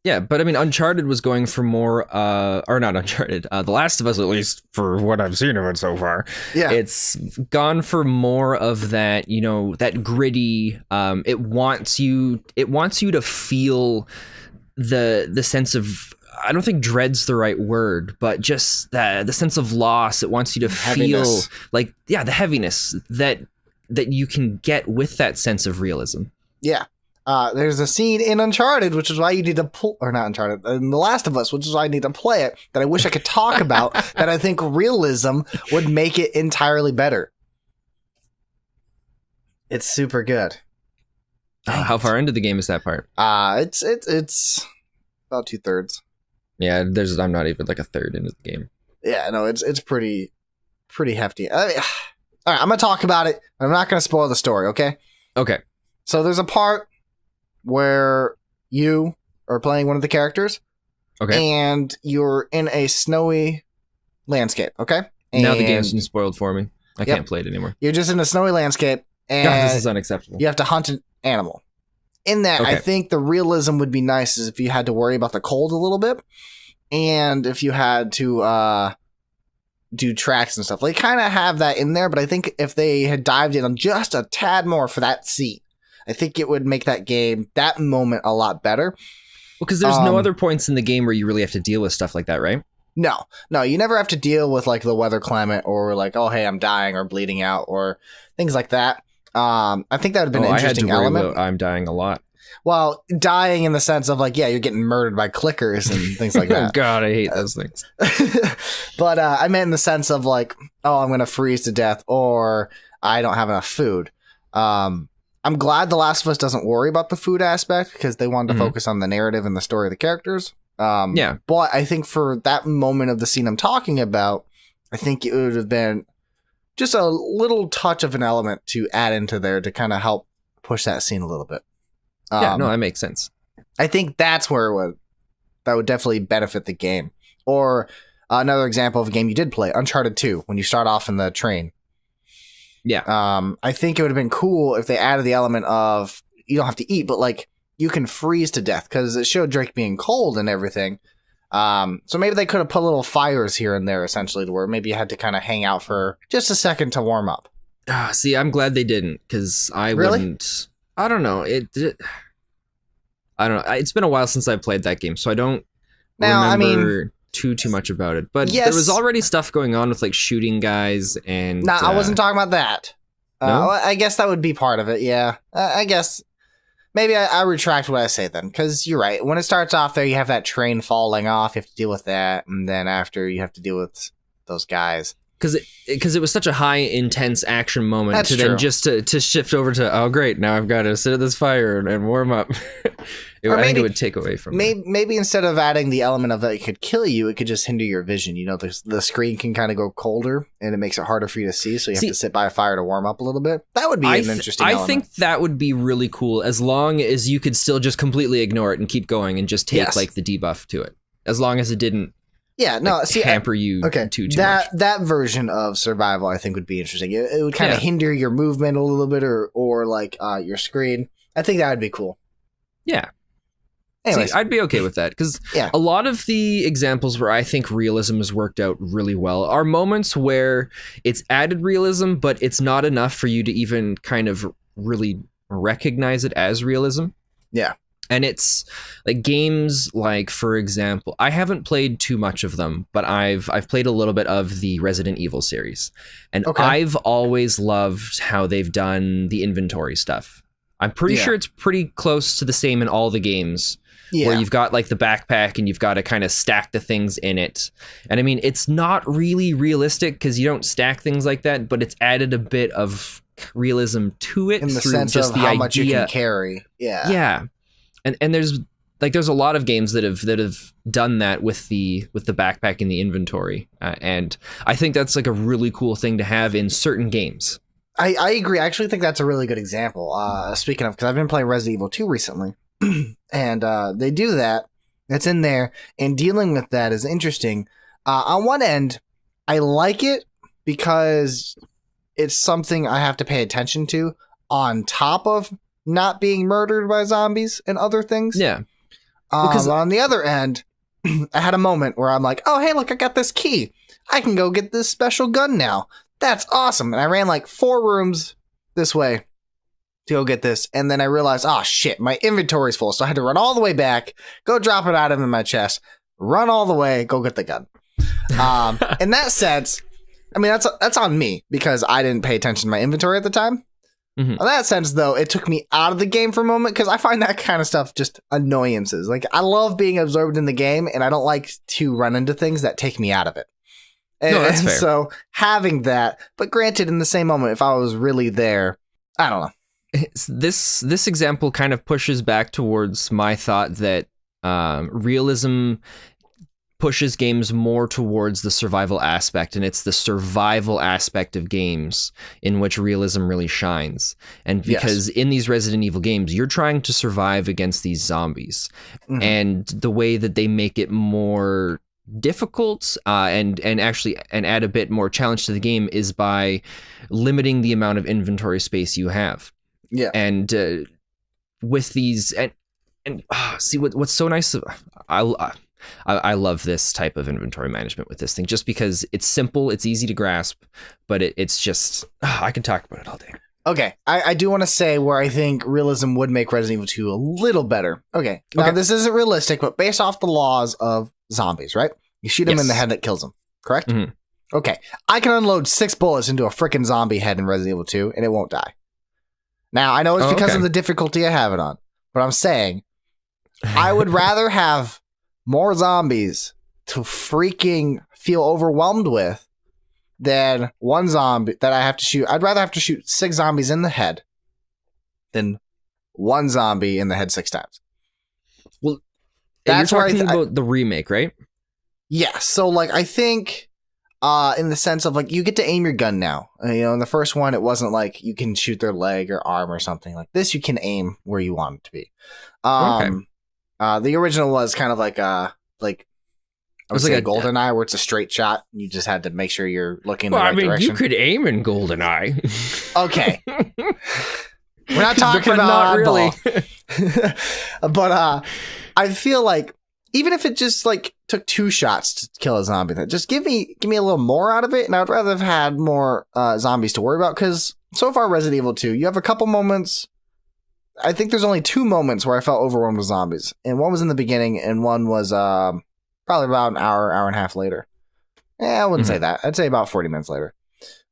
Speaker 1: Yeah, but I mean, Uncharted was going for more, or not Uncharted, The Last of Us, at least for what I've seen of it so far.
Speaker 2: Yeah.
Speaker 1: It's gone for more of that, that gritty, it wants you to feel the sense of, I don't think dread's the right word, but just the sense of loss. It wants you to
Speaker 2: Heaviness.
Speaker 1: feel like, the heaviness that you can get with that sense of realism.
Speaker 2: Yeah. There's a scene in Uncharted, which is why you need to or not Uncharted, in The Last of Us, which is why I need to play it, that I wish I could talk about, that I think realism would make it entirely better. It's super good.
Speaker 1: How far into the game is that part?
Speaker 2: It's about 2/3.
Speaker 1: Yeah, I'm not even like a third into the game.
Speaker 2: Yeah, no, it's pretty hefty. All right, I'm gonna talk about it. I'm not gonna spoil the story, okay?
Speaker 1: Okay.
Speaker 2: So there's a part where you are playing one of the characters,
Speaker 1: okay,
Speaker 2: and you're in a snowy landscape, okay? And
Speaker 1: now the game's been spoiled for me. I can't play it anymore.
Speaker 2: You're just in a snowy landscape, and
Speaker 1: God, this is unacceptable.
Speaker 2: you have to hunt an animal. In that, I think the realism would be nice is if you had to worry about the cold a little bit, and if you had to do tracks and stuff. They kind of have that in there, but I think if they had dived in on just a tad more for that scene, I think it would make that game, that moment, a lot better.
Speaker 1: Well, because there's no other points in the game where you really have to deal with stuff like that, right?
Speaker 2: No, you never have to deal with like the weather climate or like, oh, hey, I'm dying or bleeding out or things like that. I think that would have been an interesting element.
Speaker 1: I'm dying a lot.
Speaker 2: Well, dying in the sense of like, yeah, you're getting murdered by clickers and things like that.
Speaker 1: Oh, God, I hate those things.
Speaker 2: But I meant in the sense of like, oh, I'm going to freeze to death or I don't have enough food. I'm glad The Last of Us doesn't worry about the food aspect because they wanted to focus on the narrative and the story of the characters.
Speaker 1: Yeah.
Speaker 2: But I think for that moment of the scene I'm talking about, I think it would have been just a little touch of an element to add into there to kind of help push that scene a little bit.
Speaker 1: Yeah, no, that makes sense.
Speaker 2: I think that's where that would definitely benefit the game. Or another example of a game you did play, Uncharted 2, when you start off in the train.
Speaker 1: Yeah.
Speaker 2: I think it would have been cool if they added the element of you don't have to eat, but like you can freeze to death because it showed Drake being cold and everything. So maybe they could have put little fires here and there essentially to where maybe you had to kind of hang out for just a second to warm up.
Speaker 1: See, I'm glad they didn't because I wouldn't. I don't know. I don't know. It's been a while since I played that game, so I don't remember too much about it. But there was already stuff going on with like shooting guys and.
Speaker 2: Nah, I wasn't talking about that.
Speaker 1: No?
Speaker 2: I guess that would be part of it. Yeah, I guess. Maybe I retract what I say then, because you're right. When it starts off there, you have that train falling off. You have to deal with that, and then after you have to deal with those guys. Because it was such a high intense action moment. That's
Speaker 1: to
Speaker 2: true.
Speaker 1: Then just to shift over to, oh great, now I've got to sit at this fire and warm up. I think it would take away from
Speaker 2: maybe instead of adding the element of that it could kill you, it could just hinder your vision. You know, the screen can kind of go colder and it makes it harder for you to see, so you have to sit by a fire to warm up a little bit. That would be an interesting element.
Speaker 1: I think that would be really cool as long as you could still just completely ignore it and keep going and just take like the debuff to it. As long as it didn't hamper you too much.
Speaker 2: That version of survival I think would be interesting. It would kind of hinder your movement a little bit or like your screen. I think that would be cool.
Speaker 1: Yeah.
Speaker 2: Anyways.
Speaker 1: See, I'd be okay with that because a lot of the examples where I think realism has worked out really well are moments where it's added realism, but it's not enough for you to even kind of really recognize it as realism.
Speaker 2: Yeah.
Speaker 1: And it's like games like, for example, I haven't played too much of them, but I've played a little bit of the Resident Evil series. And I've always loved how they've done the inventory stuff. I'm pretty sure it's pretty close to the same in all the games. Yeah. Where you've got like the backpack and you've got to kind of stack the things in it. And I mean, it's not really realistic because you don't stack things like that, but it's added a bit of realism to it
Speaker 2: in the
Speaker 1: through
Speaker 2: sense
Speaker 1: just
Speaker 2: of
Speaker 1: the
Speaker 2: how
Speaker 1: idea.
Speaker 2: Much you can carry. Yeah.
Speaker 1: Yeah. And there's a lot of games that have done that with the backpack in the inventory. And I think that's like a really cool thing to have in certain games.
Speaker 2: I agree. I actually think that's a really good example. Speaking of, because I've been playing Resident Evil 2 recently. And they do that. That's in there. And dealing with that is interesting. On one end, I like it because it's something I have to pay attention to on top of not being murdered by zombies and other things.
Speaker 1: Yeah.
Speaker 2: Because on the other end, I had a moment where I'm like, oh, hey, look, I got this key. I can go get this special gun now. That's awesome. And I ran like 4 rooms this way to go get this, and then I realized, oh shit, my inventory's full, so I had to run all the way back, go drop it out of in my chest, run all the way, go get the gun. In that sense, I mean, that's on me, because I didn't pay attention to my inventory at the time. Mm-hmm. In that sense, though, it took me out of the game for a moment, because I find that kind of stuff just annoyances. Like, I love being absorbed in the game, and I don't like to run into things that take me out of it. And,
Speaker 1: no, that's fair.
Speaker 2: So, having that, but granted, in the same moment, if I was really there, I don't know.
Speaker 1: This example kind of pushes back towards my thought that realism pushes games more towards the survival aspect, and it's the survival aspect of games in which realism really shines. And because in these Resident Evil games, you're trying to survive against these zombies, and the way that they make it more difficult and add a bit more challenge to the game is by limiting the amount of inventory space you have.
Speaker 2: Yeah,
Speaker 1: and with these and see what's so nice. I love this type of inventory management with this thing, just because it's simple, it's easy to grasp, but it's just I can talk about it all day.
Speaker 2: Okay, I do want to say where I think realism would make Resident Evil 2 a little better. Okay, now this isn't realistic, but based off the laws of zombies, right? You shoot them in the head, that kills them, correct? Mm-hmm. Okay, I can unload 6 bullets into a freaking zombie head in Resident Evil 2, and it won't die. Now, I know it's because of the difficulty I have it on, but I'm saying I would rather have more zombies to freaking feel overwhelmed with than one zombie that I have to shoot. I'd rather have to shoot 6 zombies in the head than one zombie in the head 6 times.
Speaker 1: Well, that's you're talking about the remake, right?
Speaker 2: Yeah. So, like, I think in the sense of, like, you get to aim your gun now. You know, in the first one, it wasn't like you can shoot their leg or arm or something. Like this, you can aim where you want it to be. The original was kind of like I would say like GoldenEye, where it's a straight shot. You just had to make sure you're looking in the right direction.
Speaker 1: You could aim in GoldenEye.
Speaker 2: Okay. We're not talking about
Speaker 1: not really.
Speaker 2: But I feel like even if it just like took 2 shots to kill a zombie, then just give me a little more out of it, and I would rather have had more zombies to worry about, because so far Resident Evil 2, you have a couple moments. I think there's only 2 moments where I felt overwhelmed with zombies, and one was in the beginning, and one was probably about an hour and a half later. I wouldn't say that. I'd say about 40 minutes later.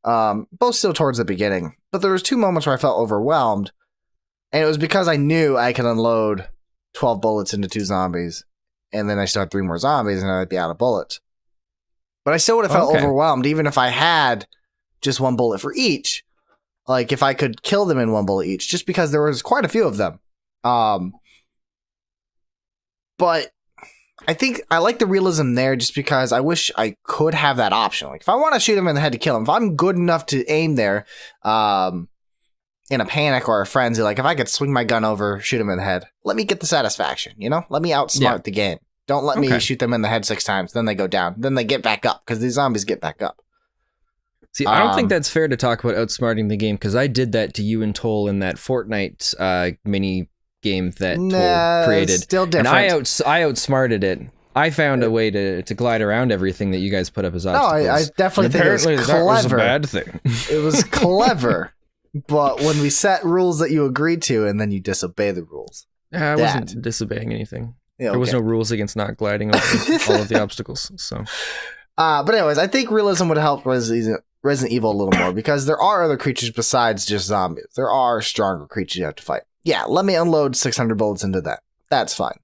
Speaker 2: Both still towards the beginning, but there was 2 moments where I felt overwhelmed, and it was because I knew I could unload 12 bullets into 2 zombies, and then I still had 3 more zombies, and I'd be out of bullets. But I still would have felt overwhelmed, even if I had just 1 bullet for each. Like, if I could kill them in 1 bullet each, just because there was quite a few of them. But I think I like the realism there, just because I wish I could have that option. Like, if I want to shoot him in the head to kill him, if I'm good enough to aim there, in a panic or a frenzy, like if I could swing my gun over, shoot him in the head, let me get the satisfaction, you know? Let me outsmart the game. Don't let me shoot them in the head 6 times, then they go down, then they get back up, because these zombies get back up.
Speaker 1: See, I don't think that's fair to talk about outsmarting the game, because I did that to you and Toll in that Fortnite mini game that Toll created.
Speaker 2: Still different.
Speaker 1: And I outsmarted it. I found a way to glide around everything that you guys put up as obstacles.
Speaker 2: No, I definitely think it was clever.
Speaker 1: That was a bad thing.
Speaker 2: It was clever, but when we set rules that you agreed to, and then you disobey the rules.
Speaker 1: I wasn't disobeying anything.
Speaker 2: Yeah,
Speaker 1: There was
Speaker 2: okay.
Speaker 1: no rules against not gliding over all of the obstacles. So
Speaker 2: But anyways, I think realism would help Resident Evil a little more because there are other creatures besides just zombies. There are stronger creatures you have to fight. Yeah, let me unload 600 bullets into that. That's fine.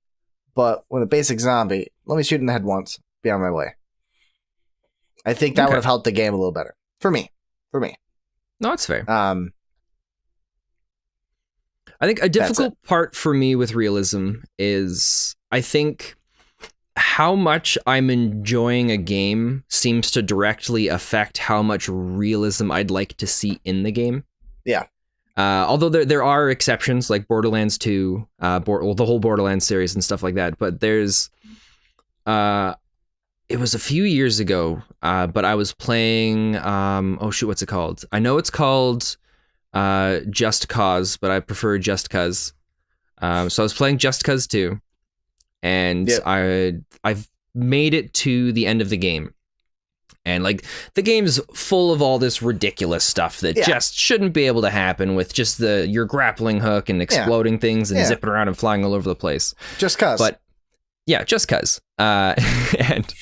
Speaker 2: But with a basic zombie, let me shoot in the head once, be on my way. I think that would have helped the game a little better. For me.
Speaker 1: no, it's fair.
Speaker 2: I
Speaker 1: think a difficult part for me with realism is I think how much I'm enjoying a game seems to directly affect how much realism I'd like to see in the game.
Speaker 2: Yeah.
Speaker 1: Although there are exceptions like Borderlands 2, the whole Borderlands series and stuff like that. But there's, it was a few years ago, but I was playing, what's it called? I know it's called Just Cause, but I prefer Just Cause. So I was playing Just Cause 2, and I've made it to the end of the game. And like the game's full of all this ridiculous stuff that just shouldn't be able to happen with just your grappling hook and exploding things and zipping around and flying all over the place.
Speaker 2: Just cause.
Speaker 1: But yeah, just cause. And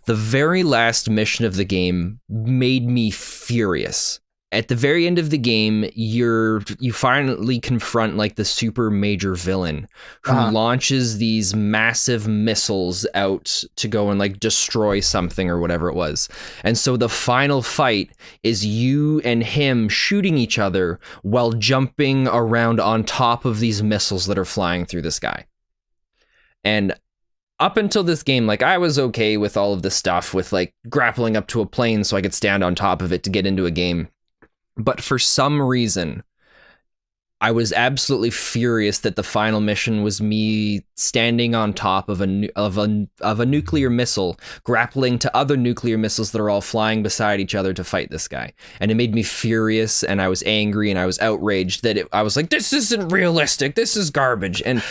Speaker 1: the very last mission of the game made me furious. At the very end of the game, you finally confront like the super major villain who launches these massive missiles out to go and like destroy something or whatever it was. And so the final fight is you and him shooting each other while jumping around on top of these missiles that are flying through the sky. And up until this game, like I was okay with all of this stuff with like grappling up to a plane so I could stand on top of it to get into a game. But for some reason, I was absolutely furious that the final mission was me standing on top of a nuclear missile, grappling to other nuclear missiles that are all flying beside each other to fight this guy. And it made me furious, and I was angry, and I was outraged that I was like, this isn't realistic. This is garbage. And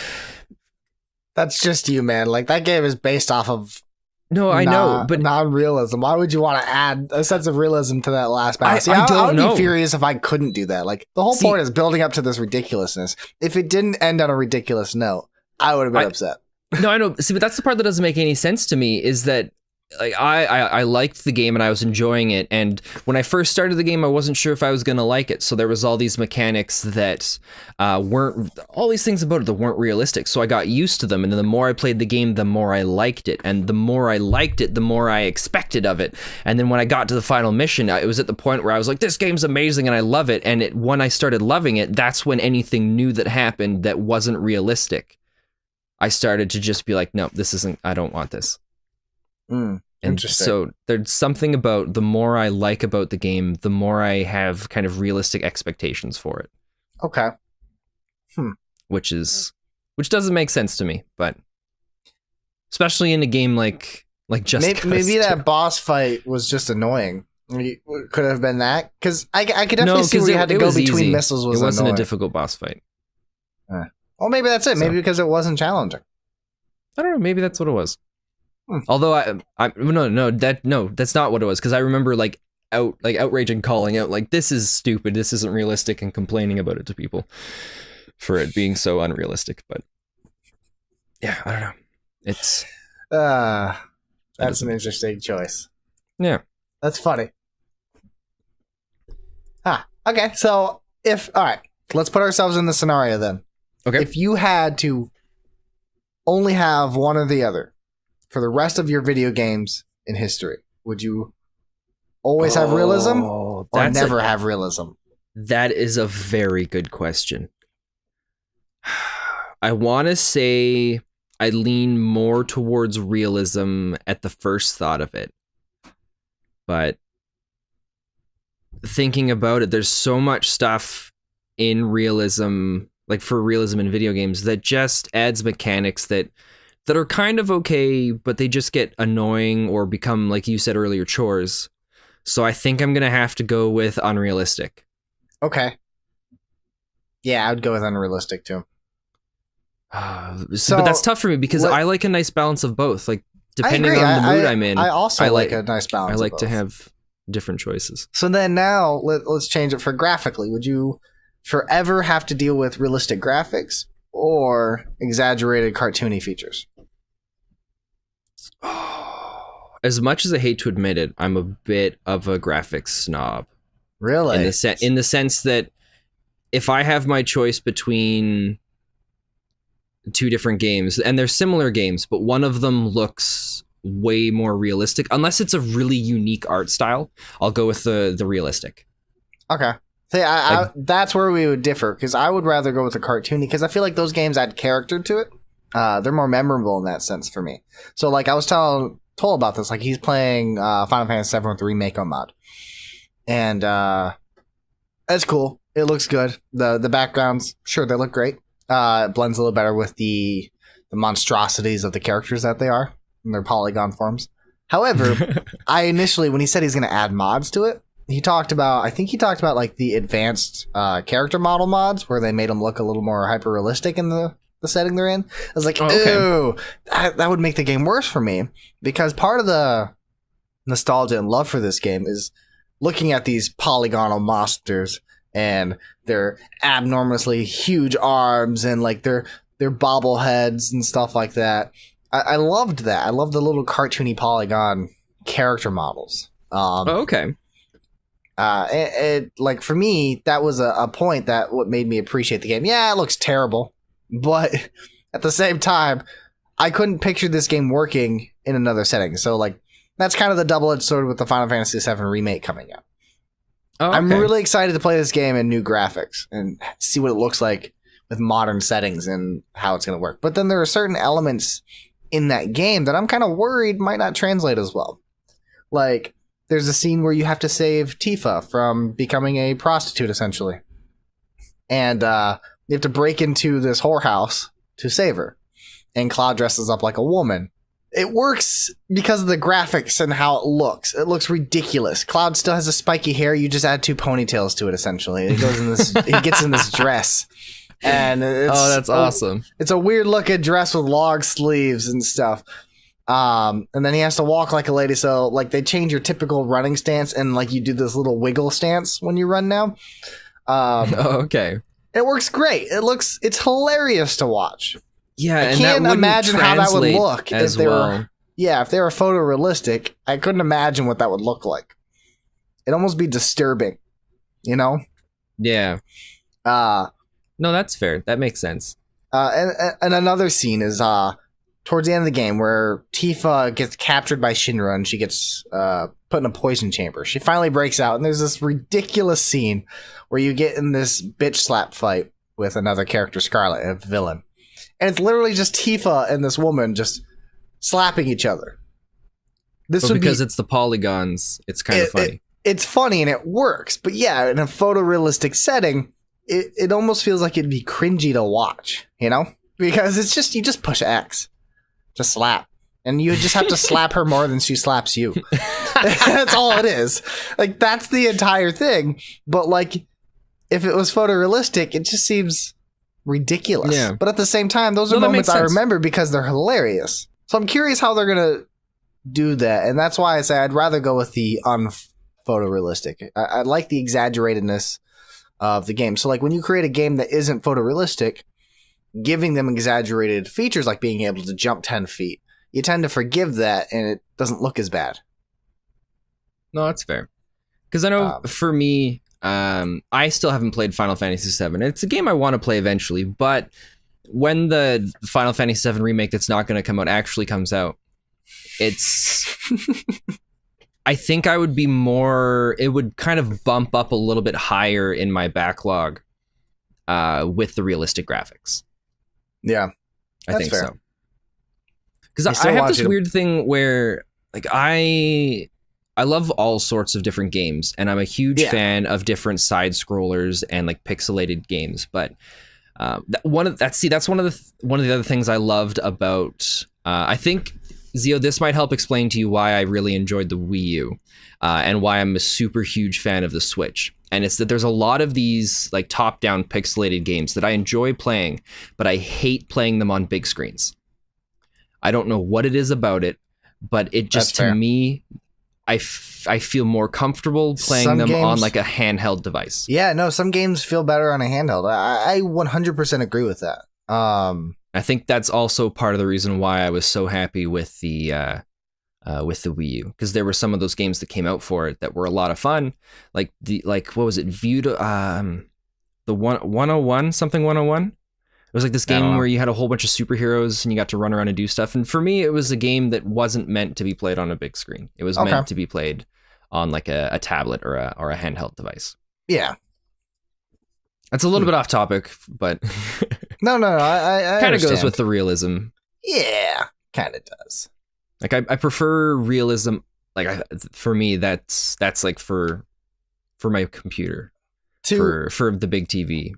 Speaker 2: that's just you, man. Like that game is based off of
Speaker 1: no, I know, but
Speaker 2: non-realism. Why would you want to add a sense of realism to that last battle? I would be furious if I couldn't do that. Like the whole point is building up to this ridiculousness. If it didn't end on a ridiculous note, I would have been upset.
Speaker 1: No, I know. See, but that's the part that doesn't make any sense to me is that like I liked the game and I was enjoying it. And when I first started the game, I wasn't sure if I was going to like it. So there was all these mechanics that all these things about it that weren't realistic. So I got used to them. And then the more I played the game, the more I liked it. And the more I liked it, the more I expected of it. And then when I got to the final mission, it was at the point where I was like, this game's amazing and I love it. And when I started loving it, that's when anything new that happened that wasn't realistic, I started to just be like, no, I don't want this.
Speaker 2: Interesting.
Speaker 1: So there's something about the more I like about the game, the more I have kind of realistic expectations for it.
Speaker 2: Okay.
Speaker 1: Which doesn't make sense to me, but especially in a game like Just Cause
Speaker 2: maybe
Speaker 1: 2.
Speaker 2: that boss fight was just annoying. Could have been that because I could definitely see where you had to go between
Speaker 1: easy.
Speaker 2: missiles.
Speaker 1: It wasn't
Speaker 2: annoying.
Speaker 1: a difficult boss fight.
Speaker 2: Well, maybe that's it. Maybe because it wasn't challenging.
Speaker 1: I don't know. Maybe that's what it was. Although that's not what it was, because I remember like outrage and calling out like, this is stupid, this isn't realistic, and complaining about it to people for it being so unrealistic. But yeah, I don't know. It's
Speaker 2: that's an interesting choice.
Speaker 1: Yeah,
Speaker 2: that's funny. Okay. So all right, let's put ourselves in the scenario then.
Speaker 1: Okay.
Speaker 2: If you had to only have one or the other for the rest of your video games in history, would you always have realism or never have realism?
Speaker 1: That is a very good question. I want to say I lean more towards realism at the first thought of it. But thinking about it, there's so much stuff in realism, like for realism in video games, that just adds mechanics that are kind of okay, but they just get annoying or become, like you said earlier, chores. So I think I'm going to have to go with unrealistic.
Speaker 2: Okay. Yeah, I would go with unrealistic too.
Speaker 1: But that's tough for me because I like a nice balance of both. Like depending on the mood I'm in,
Speaker 2: I also like a nice balance.
Speaker 1: I like to have different choices.
Speaker 2: So then now let's change it for graphically. Would you forever have to deal with realistic graphics, or exaggerated cartoony features?
Speaker 1: As much as I hate to admit it, I'm a bit of a graphics snob.
Speaker 2: Really?
Speaker 1: In the sense that if I have my choice between two different games, and they're similar games, but one of them looks way more realistic, unless it's a really unique art style, I'll go with the realistic.
Speaker 2: Okay. See, that's where we would differ, because I would rather go with the cartoony, because I feel like those games add character to it. They're more memorable in that sense for me. So, like, I was told about this, like, he's playing Final Fantasy VII with the Remake mod. And it's cool. It looks good. The backgrounds, sure, they look great. It blends a little better with the monstrosities of the characters that they are in their polygon forms. However, I initially, when he said he's going to add mods to it, he talked about like the advanced character model mods where they made them look a little more hyper realistic in the setting they're in. I was like, ooh, that would make the game worse for me, because part of the nostalgia and love for this game is looking at these polygonal monsters and their abnormously huge arms and like their bobbleheads and stuff like that. I loved that. I loved the little cartoony polygon character models. It like for me, that was a point that what made me appreciate the game. Yeah, it looks terrible, but at the same time, I couldn't picture this game working in another setting. So like that's kind of the double-edged sword with the Final Fantasy VII Remake coming out. I'm really excited to play this game in new graphics and see what it looks like with modern settings and how it's going to work. But then there are certain elements in that game that I'm kind of worried might not translate as well. Like, there's a scene where you have to save Tifa from becoming a prostitute, essentially. And you have to break into this whorehouse to save her. And Cloud dresses up like a woman. It works because of the graphics and how it looks. It looks ridiculous. Cloud still has a spiky hair. You just add 2 ponytails to it, essentially. It goes in this. He gets in this dress, and
Speaker 1: that's awesome.
Speaker 2: It's a weird looking dress with long sleeves and stuff. And then he has to walk like a lady. So like they change your typical running stance, and like you do this little wiggle stance when you run now.
Speaker 1: Okay.
Speaker 2: It works great. It's hilarious to watch.
Speaker 1: Yeah,
Speaker 2: I can't imagine how that would look if they were. Yeah, if they were photorealistic, I couldn't imagine what that would look like. It'd almost be disturbing, you know?
Speaker 1: Yeah. No, that's fair. That makes sense.
Speaker 2: And another scene is towards the end of the game where Tifa gets captured by Shinra and she gets put in a poison chamber. She finally breaks out, and there's this ridiculous scene where you get in this bitch slap fight with another character, Scarlet, a villain. And it's literally just Tifa and this woman just slapping each other.
Speaker 1: Because it's the polygons, it's kind of funny.
Speaker 2: It's funny and it works. But yeah, in a photorealistic setting, it almost feels like it'd be cringy to watch, you know? Because it's just, you just push X. Just slap. And you just have to slap her more than she slaps you. That's all it is. Like, that's the entire thing. But like, if it was photorealistic, it just seems ridiculous. Yeah. But at the same time, those are moments I remember because they're hilarious. So I'm curious how they're going to do that. And that's why I say I'd rather go with the unphotorealistic. I like the exaggeratedness of the game. So like when you create a game that isn't photorealistic, giving them exaggerated features like being able to jump 10 feet, you tend to forgive that and it doesn't look as bad.
Speaker 1: No, that's fair. Because I know for me, I still haven't played Final Fantasy VII. It's a game I want to play eventually, but when the Final Fantasy VII remake that's not going to come out actually comes out, I think I would be more, it would kind of bump up a little bit higher in my backlog with the realistic graphics.
Speaker 2: Yeah,
Speaker 1: I think fair. So. Because I have this weird thing where like I love all sorts of different games, and I'm a huge fan of different side scrollers and like pixelated games. But that's one of the other things I loved about. I think Zeo, this might help explain to you why I really enjoyed the Wii U, and why I'm a super huge fan of the Switch. And it's that there's a lot of these like top-down pixelated games that I enjoy playing, but I hate playing them on big screens. I don't know what it is about it, but it just to me. I feel more comfortable playing them on like a handheld device.
Speaker 2: Yeah, no, some games feel better on a handheld. I 100% agree with that.
Speaker 1: I think that's also part of the reason why I was so happy with the Wii U, because there were some of those games that came out for it that were a lot of fun, like what was it, the 101 something 101. It was like this game where you had a whole bunch of superheroes and you got to run around and do stuff. And for me, it was a game that wasn't meant to be played on a big screen. It was meant to be played on like a tablet or a handheld device.
Speaker 2: Yeah.
Speaker 1: That's a little bit off topic, but
Speaker 2: no, I
Speaker 1: kind of goes with the realism.
Speaker 2: Yeah, kind of does.
Speaker 1: Like I prefer realism. Like for me, that's like for my computer, for the big TV.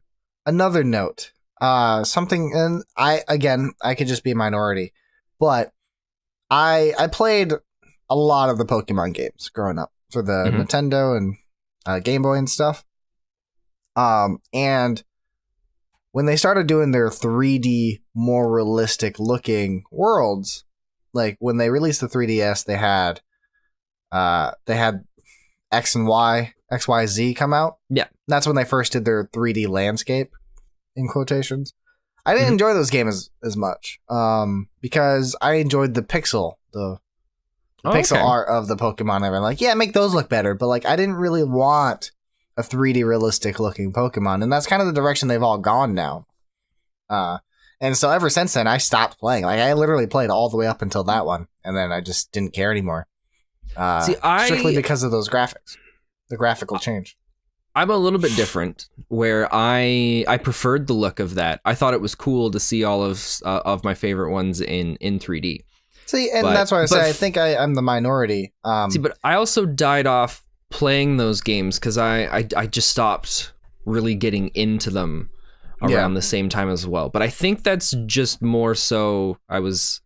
Speaker 2: Another note, something, and I could just be a minority, but I played a lot of the Pokemon games growing up for the Nintendo and Game Boy and stuff. And when they started doing their 3D, more realistic looking worlds, like when they released the 3DS, they had X and Y, XYZ come out.
Speaker 1: Yeah.
Speaker 2: That's when they first did their 3D landscape, in quotations. I didn't enjoy those games as much, because I enjoyed the pixel art of the Pokemon. And I'm like, yeah, make those look better. But like, I didn't really want a 3D realistic looking Pokemon. And that's kind of the direction they've all gone now. And so ever since then, I stopped playing. Like, I literally played all the way up until that one. And then I just didn't care anymore. Strictly because of those graphics. The graphical change.
Speaker 1: I'm a little bit different, where I preferred the look of that. I thought it was cool to see all of my favorite ones in 3D.
Speaker 2: See, and that's why I say I think I'm the minority.
Speaker 1: But I also died off playing those games because I just stopped really getting into them around the same time as well. But I think that's just more so I was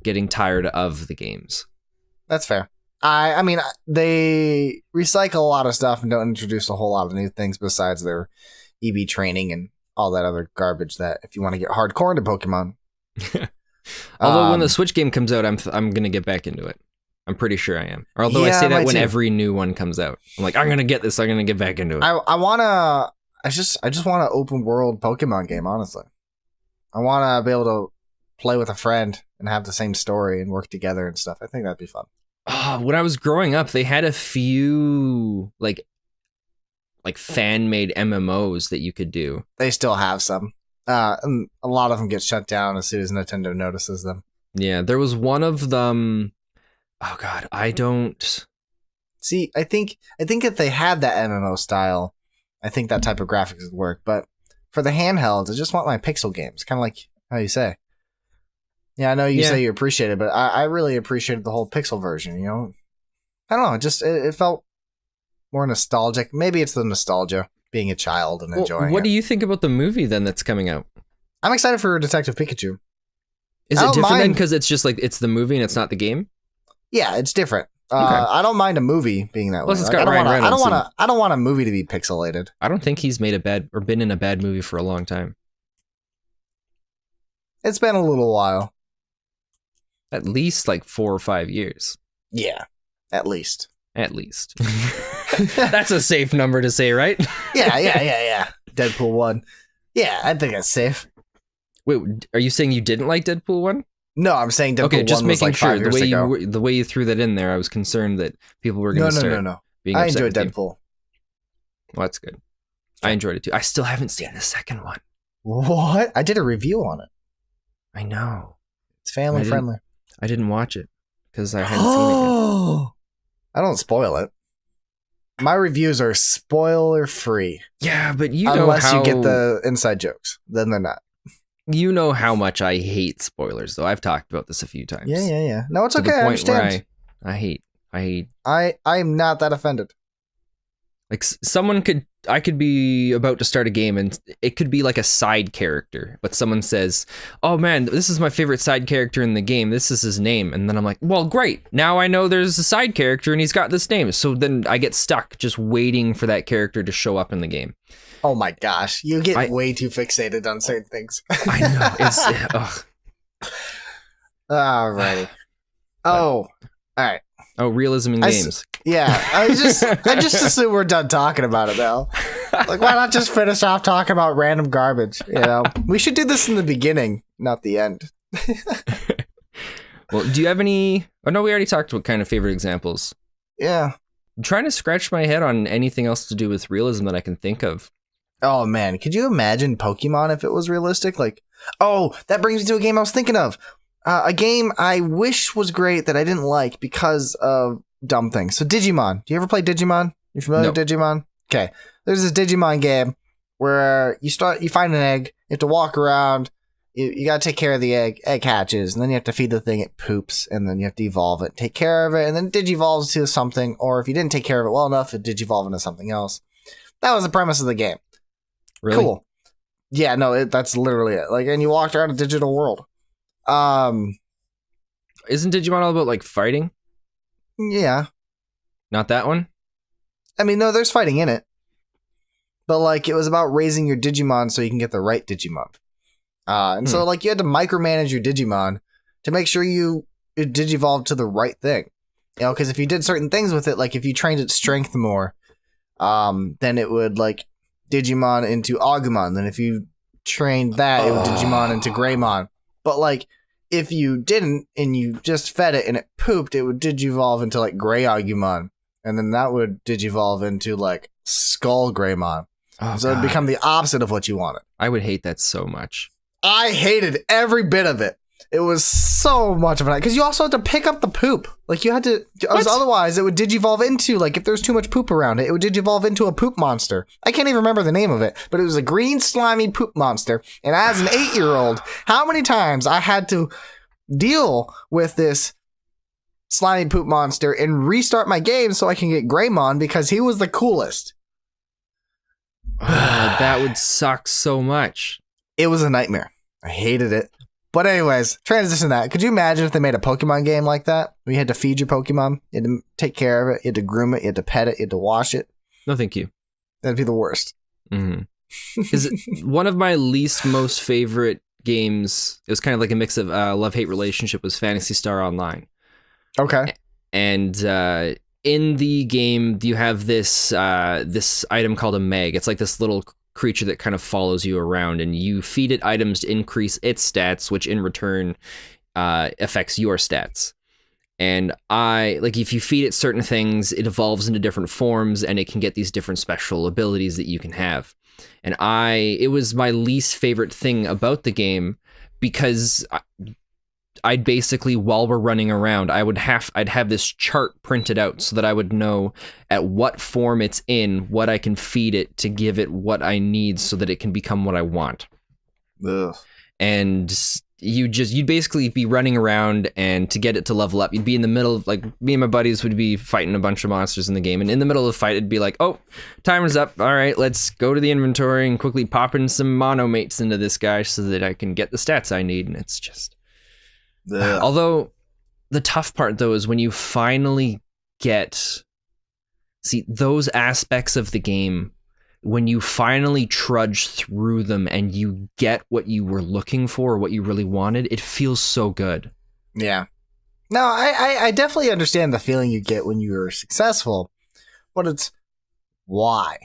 Speaker 1: getting tired of the games.
Speaker 2: That's fair. I mean, they recycle a lot of stuff and don't introduce a whole lot of new things besides their EV training and all that other garbage that if you want to get hardcore into Pokemon.
Speaker 1: Although when the Switch game comes out, I'm going to get back into it. I'm pretty sure I am. Or although I say that when every new one comes out. I'm like, I'm going to get this. I'm going to get back into it. I just want an open world Pokemon game, honestly. I want to be able to play with a friend and have the same story and work together and stuff. I think that'd be fun. When I was growing up, they had a few like fan-made MMOs that you could do.
Speaker 2: They still have some. And a lot of them get shut down as soon as Nintendo notices them.
Speaker 1: Yeah, there was one of them. Oh God, I don't
Speaker 2: see. I think if they had that MMO style, I think that type of graphics would work. But for the handhelds, I just want my pixel games, kind of like how you say. Yeah, I know you say you appreciate it, but I really appreciated the whole pixel version. You know, I don't know. It felt more nostalgic. Maybe it's the nostalgia, being a child and enjoying it.
Speaker 1: What do you think about the movie then that's coming out?
Speaker 2: I'm excited for Detective Pikachu.
Speaker 1: Is it different then because it's just like it's the movie and it's not the game?
Speaker 2: Yeah, it's different. Okay. I don't mind a movie being that way.
Speaker 1: Plus, it's got Ryan Reynolds.
Speaker 2: I don't want a movie to be pixelated.
Speaker 1: I don't think he's made a bad or been in a bad movie for a long time.
Speaker 2: It's been a little while.
Speaker 1: At least like 4 or 5 years.
Speaker 2: Yeah, at least.
Speaker 1: At least. That's a safe number to say, right?
Speaker 2: Yeah. Deadpool 1. Yeah, I think that's safe.
Speaker 1: Wait, are you saying you didn't like Deadpool 1?
Speaker 2: No, I'm saying Deadpool 1
Speaker 1: okay, just making
Speaker 2: was like
Speaker 1: sure.
Speaker 2: 5 years ago.
Speaker 1: The way you threw that in there, I was concerned that people were going to start being upset.
Speaker 2: I enjoyed Deadpool.
Speaker 1: Well, that's good. I enjoyed it too. I still haven't seen the second one.
Speaker 2: What? I did a review on it.
Speaker 1: I know.
Speaker 2: It's family friendly.
Speaker 1: I didn't watch it because I hadn't seen it yet.
Speaker 2: I don't spoil it. My reviews are spoiler free.
Speaker 1: Yeah, but you know
Speaker 2: unless you get the inside jokes, then they're not.
Speaker 1: You know how much I hate spoilers, though. I've talked about this a few times.
Speaker 2: Yeah. No, it's okay. I understand.
Speaker 1: I hate.
Speaker 2: I'm not that offended.
Speaker 1: Like I could be about to start a game and it could be like a side character, but someone says, "Oh man, this is my favorite side character in the game. This is his name." And then I'm like, "Well, great. Now I know there's a side character and he's got this name." So then I get stuck just waiting for that character to show up in the game.
Speaker 2: Oh my gosh, you get way too fixated on certain things.
Speaker 1: I know. It's ugh.
Speaker 2: Alrighty. Oh, All right.
Speaker 1: Oh, realism in games.
Speaker 2: I just assume we're done talking about it now. Like, why not just finish off talking about random garbage? You know, we should do this in the beginning, not the end.
Speaker 1: Well, do you have any? Oh no, we already talked about kind of favorite examples.
Speaker 2: Yeah.
Speaker 1: I'm trying to scratch my head on anything else to do with realism that I can think of.
Speaker 2: Oh man, could you imagine Pokemon if it was realistic? Like, oh, that brings me to a game I was thinking of. A game I wish was great that I didn't like because of dumb things. So Digimon. Do you ever play Digimon? You familiar with Digimon? Okay. There's this Digimon game where you find an egg, you have to walk around, you gotta take care of the egg hatches, and then you have to feed the thing, it poops, and then you have to evolve it, take care of it, and then it digivolves to something, or if you didn't take care of it well enough, it digivolves into something else. That was the premise of the game.
Speaker 1: Really?
Speaker 2: Cool. Yeah, no, that's literally it. Like, and you walked around a digital world.
Speaker 1: Isn't Digimon all about like fighting?
Speaker 2: Yeah.
Speaker 1: Not that one?
Speaker 2: I mean, no, there's fighting in it. But like, it was about raising your Digimon so you can get the right Digimon. So like, you had to micromanage your Digimon to make sure it digivolved to the right thing. You know, because if you did certain things with it, like if you trained its strength more, then it would like Digimon into Agumon. Then if you trained that, it would Digimon into Greymon. But like, if you didn't and you just fed it and it pooped, it would digivolve into like Grey Agumon. And then that would digivolve into like Skull Greymon.
Speaker 1: Oh,
Speaker 2: so it'd become the opposite of what you wanted.
Speaker 1: I would hate that so much.
Speaker 2: I hated every bit of it. It was so much of a night because you also had to pick up the poop. Like you had to, otherwise it would digivolve into, like if there's too much poop around it, it would digivolve into a poop monster. I can't even remember the name of it, but it was a green slimy poop monster. And as an 8-year-old, how many times I had to deal with this slimy poop monster and restart my game so I can get Greymon because he was the coolest.
Speaker 1: That would suck so much.
Speaker 2: It was a nightmare. I hated it. But anyways, transition to that. Could you imagine if they made a Pokemon game like that? Where you had to feed your Pokemon, you had to take care of it, you had to groom it, you had to pet it, you had to wash it.
Speaker 1: No, thank you.
Speaker 2: That'd be the worst.
Speaker 1: Because one of my most favorite games, it was kind of like a mix of love-hate relationship, was Phantasy Star Online.
Speaker 2: Okay.
Speaker 1: And in the game, you have this item called a Meg. It's like this little creature that kind of follows you around, and you feed it items to increase its stats, which in return affects your stats. And if you feed it certain things, it evolves into different forms, and it can get these different special abilities that you can have. And it was my least favorite thing about the game, because I'd basically, while we're running around, I'd have this chart printed out so that I would know at what form it's in, what I can feed it to give it what I need so that it can become what I want.
Speaker 2: Ugh.
Speaker 1: And you'd basically be running around, and to get it to level up, you'd be in the middle of, like, me and my buddies would be fighting a bunch of monsters in the game, and in the middle of the fight, it'd be like, oh, timer's up. All right, let's go to the inventory and quickly pop in some monomates into this guy so that I can get the stats I need. And it's just... Ugh. Although the tough part though is when you finally see those aspects of the game, when you finally trudge through them and you get what you were looking for, what you really wanted, it feels so good.
Speaker 2: Yeah. No, I definitely understand the feeling you get when you're successful, but it's why?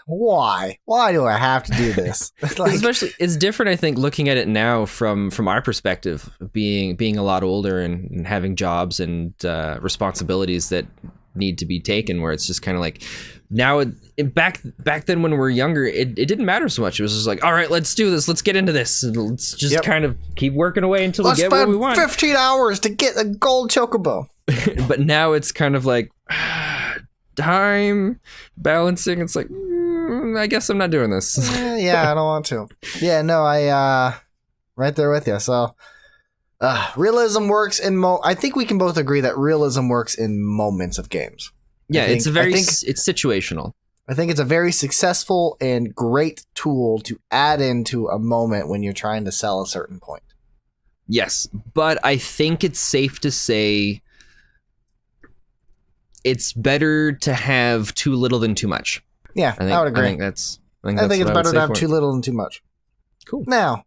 Speaker 2: Why? Why do I have to do this?
Speaker 1: Especially, it's different, I think, looking at it now from our perspective, being a lot older and having jobs and responsibilities that need to be taken, where it's just kind of like, now, back then when we were younger, it didn't matter so much. It was just like, all right, let's do this. Let's get into this. And let's just kind of keep working away until we get what we want.
Speaker 2: 15 hours to get a gold chocobo.
Speaker 1: But now it's kind of like, time balancing. It's like, I guess I'm not doing this.
Speaker 2: Yeah, I don't want to. Yeah, no, I right there with you. So realism works in I think we can both agree that realism works in moments of games.
Speaker 1: Yeah, it's situational.
Speaker 2: I think it's a very successful and great tool to add into a moment when you're trying to sell a certain point.
Speaker 1: Yes, but I think it's safe to say it's better to have too little than too much.
Speaker 2: Yeah, I would agree.
Speaker 1: I think it's
Speaker 2: better to have too little than too much.
Speaker 1: Cool.
Speaker 2: Now,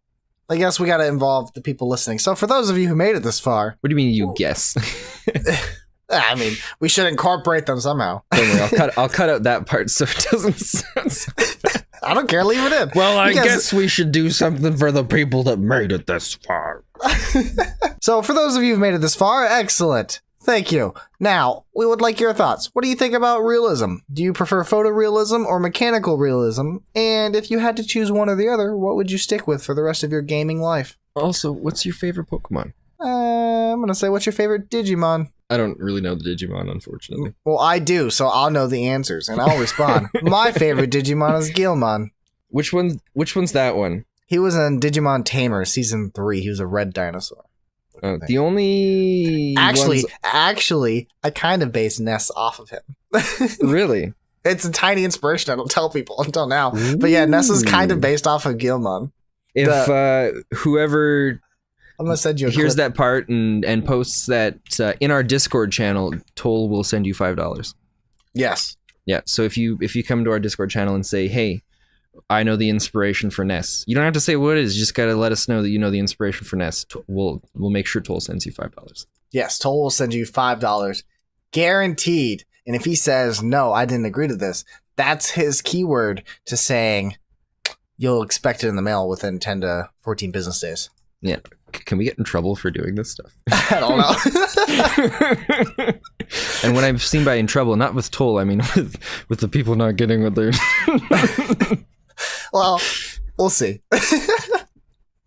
Speaker 2: I guess we got to involve the people listening. So for those of you who made it this far,
Speaker 1: What do you mean you guess?
Speaker 2: I mean, we should incorporate them somehow.
Speaker 1: Don't worry, I'll cut out that part so it doesn't sound so bad.
Speaker 2: I don't care, leave it in.
Speaker 1: Well, I guess we should do something for the people that made it this far.
Speaker 2: So for those of you who've made it this far, excellent. Thank you. Now, we would like your thoughts. What do you think about realism? Do you prefer photorealism or mechanical realism? And if you had to choose one or the other, what would you stick with for the rest of your gaming life?
Speaker 1: Also, what's your favorite Pokemon?
Speaker 2: I'm going to say, what's your favorite Digimon?
Speaker 1: I don't really know the Digimon, unfortunately.
Speaker 2: Well, I do, so I'll know the answers, and I'll respond. My favorite Digimon is Guilmon.
Speaker 1: Which one's that one?
Speaker 2: He was in Digimon Tamer, Season 3. He was a red dinosaur.
Speaker 1: The only...
Speaker 2: Actually, I kind of based Ness off of him.
Speaker 1: Really?
Speaker 2: It's a tiny inspiration. I don't tell people until now. But yeah, Ness is kind of based off of Guilmon.
Speaker 1: If whoever...
Speaker 2: I'm gonna send you a
Speaker 1: here's
Speaker 2: clip.
Speaker 1: that part and posts that in our Discord channel, Toll will send you $5.
Speaker 2: Yes.
Speaker 1: Yeah, so if you come to our Discord channel and say, hey, I know the inspiration for Ness. You don't have to say what it is. You just gotta let us know that you know the inspiration for Ness. We'll make sure Toll sends you $5.
Speaker 2: Yes, Toll will send you $5. Guaranteed. And if he says, no, I didn't agree to this, that's his keyword to saying you'll expect it in the mail within 10 to 14 business days.
Speaker 1: Yeah. Can we get in trouble for doing this stuff?
Speaker 2: I don't know.
Speaker 1: And when I'm seen by in trouble, not with Toll, I mean with the people not getting what they're...
Speaker 2: Well, we'll see.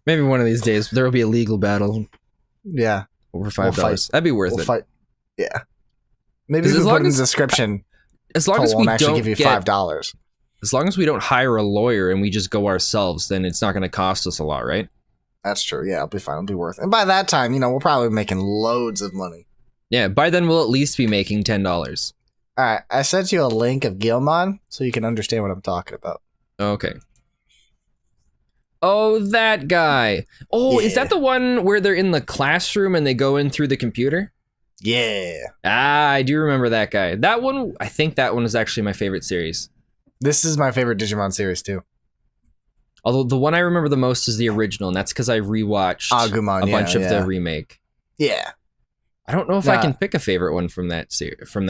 Speaker 1: Maybe one of these days there will be a legal battle.
Speaker 2: Yeah.
Speaker 1: Over $5. That'd be worth it.
Speaker 2: Fight. Yeah. Maybe if you put in the description,
Speaker 1: as long
Speaker 2: Toll
Speaker 1: as we
Speaker 2: won't actually
Speaker 1: don't
Speaker 2: give you $5.
Speaker 1: As long as we don't hire a lawyer and we just go ourselves, then it's not going to cost us a lot, right?
Speaker 2: That's true. Yeah, it'll be fine. It'll be worth it. And by that time, we'll probably be making loads of money.
Speaker 1: Yeah, by then we'll at least be making $10.
Speaker 2: All right, I sent you a link of Guilmon so you can understand what I'm talking about.
Speaker 1: Okay. Oh, that guy. Oh,
Speaker 2: Yeah.
Speaker 1: Is that the one where they're in the classroom and they go in through the computer?
Speaker 2: Yeah.
Speaker 1: I do remember that guy. That one, I think that one is actually my favorite series.
Speaker 2: This is my favorite Digimon series, too.
Speaker 1: Although the one I remember the most is the original, and that's because I rewatched
Speaker 2: Agumon,
Speaker 1: a bunch of the remake.
Speaker 2: Yeah.
Speaker 1: I don't know if I can pick a favorite one from that from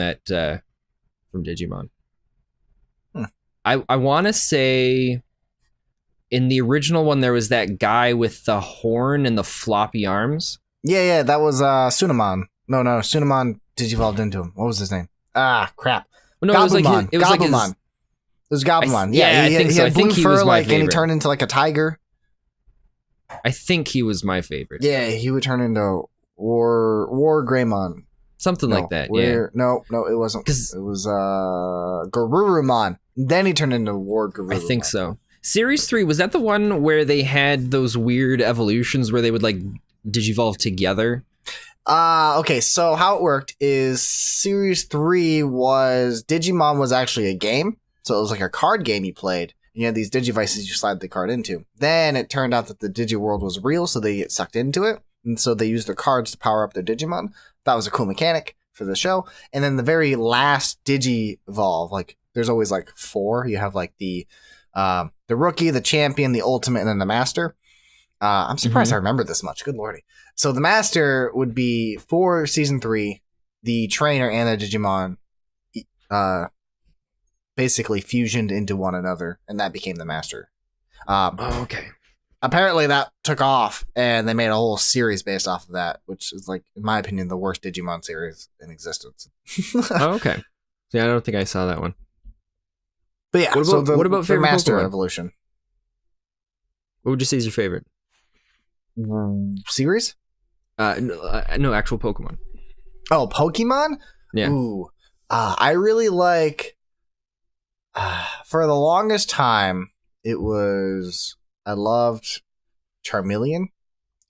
Speaker 1: Digimon. I want to say in the original one there was that guy with the horn and the floppy arms.
Speaker 2: Yeah, that was Sunamon. No, Sunamon digivolved into him. What was his name? Ah, crap.
Speaker 1: No,
Speaker 2: Gabumon.
Speaker 1: It was like his,
Speaker 2: it was Gabumon.
Speaker 1: I think so.
Speaker 2: Had
Speaker 1: I think
Speaker 2: blue
Speaker 1: he
Speaker 2: fur,
Speaker 1: was my
Speaker 2: and he
Speaker 1: favorite.
Speaker 2: turned into like a tiger.
Speaker 1: I think he was my favorite.
Speaker 2: Yeah, he would turn into War Greymon.
Speaker 1: Something like that.
Speaker 2: No, it wasn't. It was Garurumon. Then he turned into War Garurumon.
Speaker 1: I think so. Series 3, was that the one where they had those weird evolutions where they would like digivolve together?
Speaker 2: Okay, so how it worked is Series 3 was Digimon was actually a game. So it was like a card game you played. And you had these Digivices you slide the card into. Then it turned out that the Digiworld was real, so they get sucked into it. And so they use their cards to power up their Digimon. That was a cool mechanic for the show. And then the very last Digivolve, like there's always like 4. You have like the rookie, the champion, the ultimate, and then the master. I'm surprised I remember this much. Good lordy. So the master would be for season 3, the trainer and the Digimon basically fusioned into one another, and that became the master.
Speaker 1: Okay.
Speaker 2: Apparently that took off, and they made a whole series based off of that, which is, like, in my opinion, the worst Digimon series in existence.
Speaker 1: Okay. Yeah, I don't think I saw that one.
Speaker 2: But yeah,
Speaker 1: what about favorite
Speaker 2: master
Speaker 1: Pokemon?
Speaker 2: evolution
Speaker 1: What would you say is your favorite?
Speaker 2: series?
Speaker 1: No, actual Pokemon.
Speaker 2: Oh, Pokemon?
Speaker 1: Yeah.
Speaker 2: Ooh. I really like... for the longest time, I loved Charmeleon.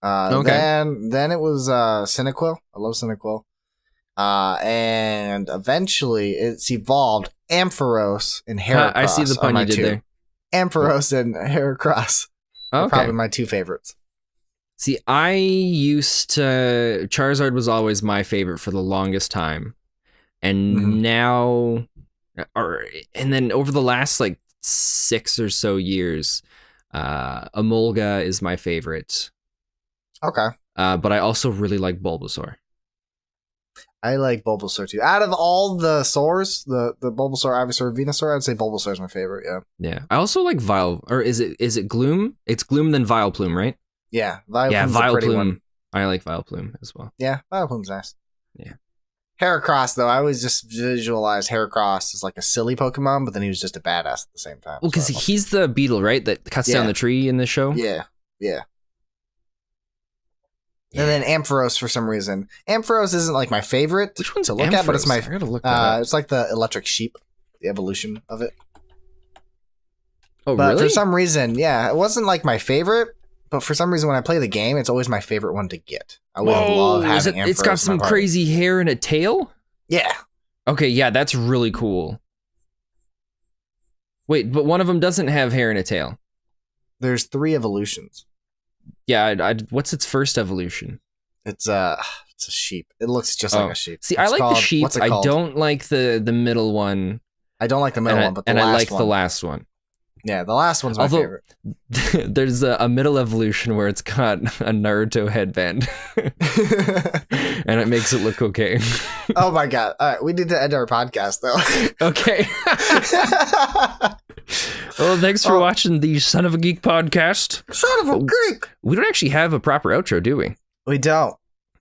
Speaker 1: Okay.
Speaker 2: Then it was Cyndaquil. I love Cyndaquil. And eventually it's evolved Ampharos and Heracross.
Speaker 1: I see the pun you did there.
Speaker 2: Ampharos and Heracross are probably my 2 favorites.
Speaker 1: See, I used to... Charizard was always my favorite for the longest time. And now... and then over the last, like, 6 or so years, Emolga is my favorite.
Speaker 2: Okay.
Speaker 1: But I also really like Bulbasaur.
Speaker 2: I like Bulbasaur too. Out of all the Saurs, the Bulbasaur, Ivysaur, Venusaur, I'd say Bulbasaur is my favorite. Yeah.
Speaker 1: Yeah. I also like or is it Gloom? It's Gloom then Vileplume, right?
Speaker 2: Yeah. Vileplume's a pretty one.
Speaker 1: I like Vileplume as well.
Speaker 2: Yeah, Vileplume's nice.
Speaker 1: Yeah.
Speaker 2: Heracross, though, I always just visualize Heracross as like a silly Pokemon, but then he was just a badass at the same time.
Speaker 1: Well, because he's the beetle, right? That cuts down the tree in the show?
Speaker 2: Yeah. And then Ampharos for some reason. Ampharos isn't like my favorite
Speaker 1: Which one's
Speaker 2: to look
Speaker 1: Ampharos?
Speaker 2: at, but it's my.
Speaker 1: I gotta look that up.
Speaker 2: It's like the electric sheep, the evolution of it.
Speaker 1: Oh,
Speaker 2: but
Speaker 1: really?
Speaker 2: for some reason, yeah, it wasn't like my favorite. But for some reason, when I play the game, it's always my favorite one to get. I would love having Ampharos.
Speaker 1: It's got some crazy hair and a tail?
Speaker 2: Yeah.
Speaker 1: Okay, yeah, that's really cool. Wait, but one of them doesn't have hair and a tail.
Speaker 2: There's 3 evolutions.
Speaker 1: Yeah, what's its first evolution?
Speaker 2: It's a sheep. It looks just like a sheep.
Speaker 1: See, I like the sheep. I don't like the middle one.
Speaker 2: I don't like the middle one, but the last one.
Speaker 1: And I like the last one.
Speaker 2: Yeah, the last one's my favorite.
Speaker 1: There's a middle evolution where it's got a Naruto headband. And it makes it look okay.
Speaker 2: Oh my god. All right, we need to end our podcast, though.
Speaker 1: Okay. Well, thanks for watching the Son of a Geek podcast.
Speaker 2: Son of a Geek!
Speaker 1: We don't actually have a proper outro, do we?
Speaker 2: We don't.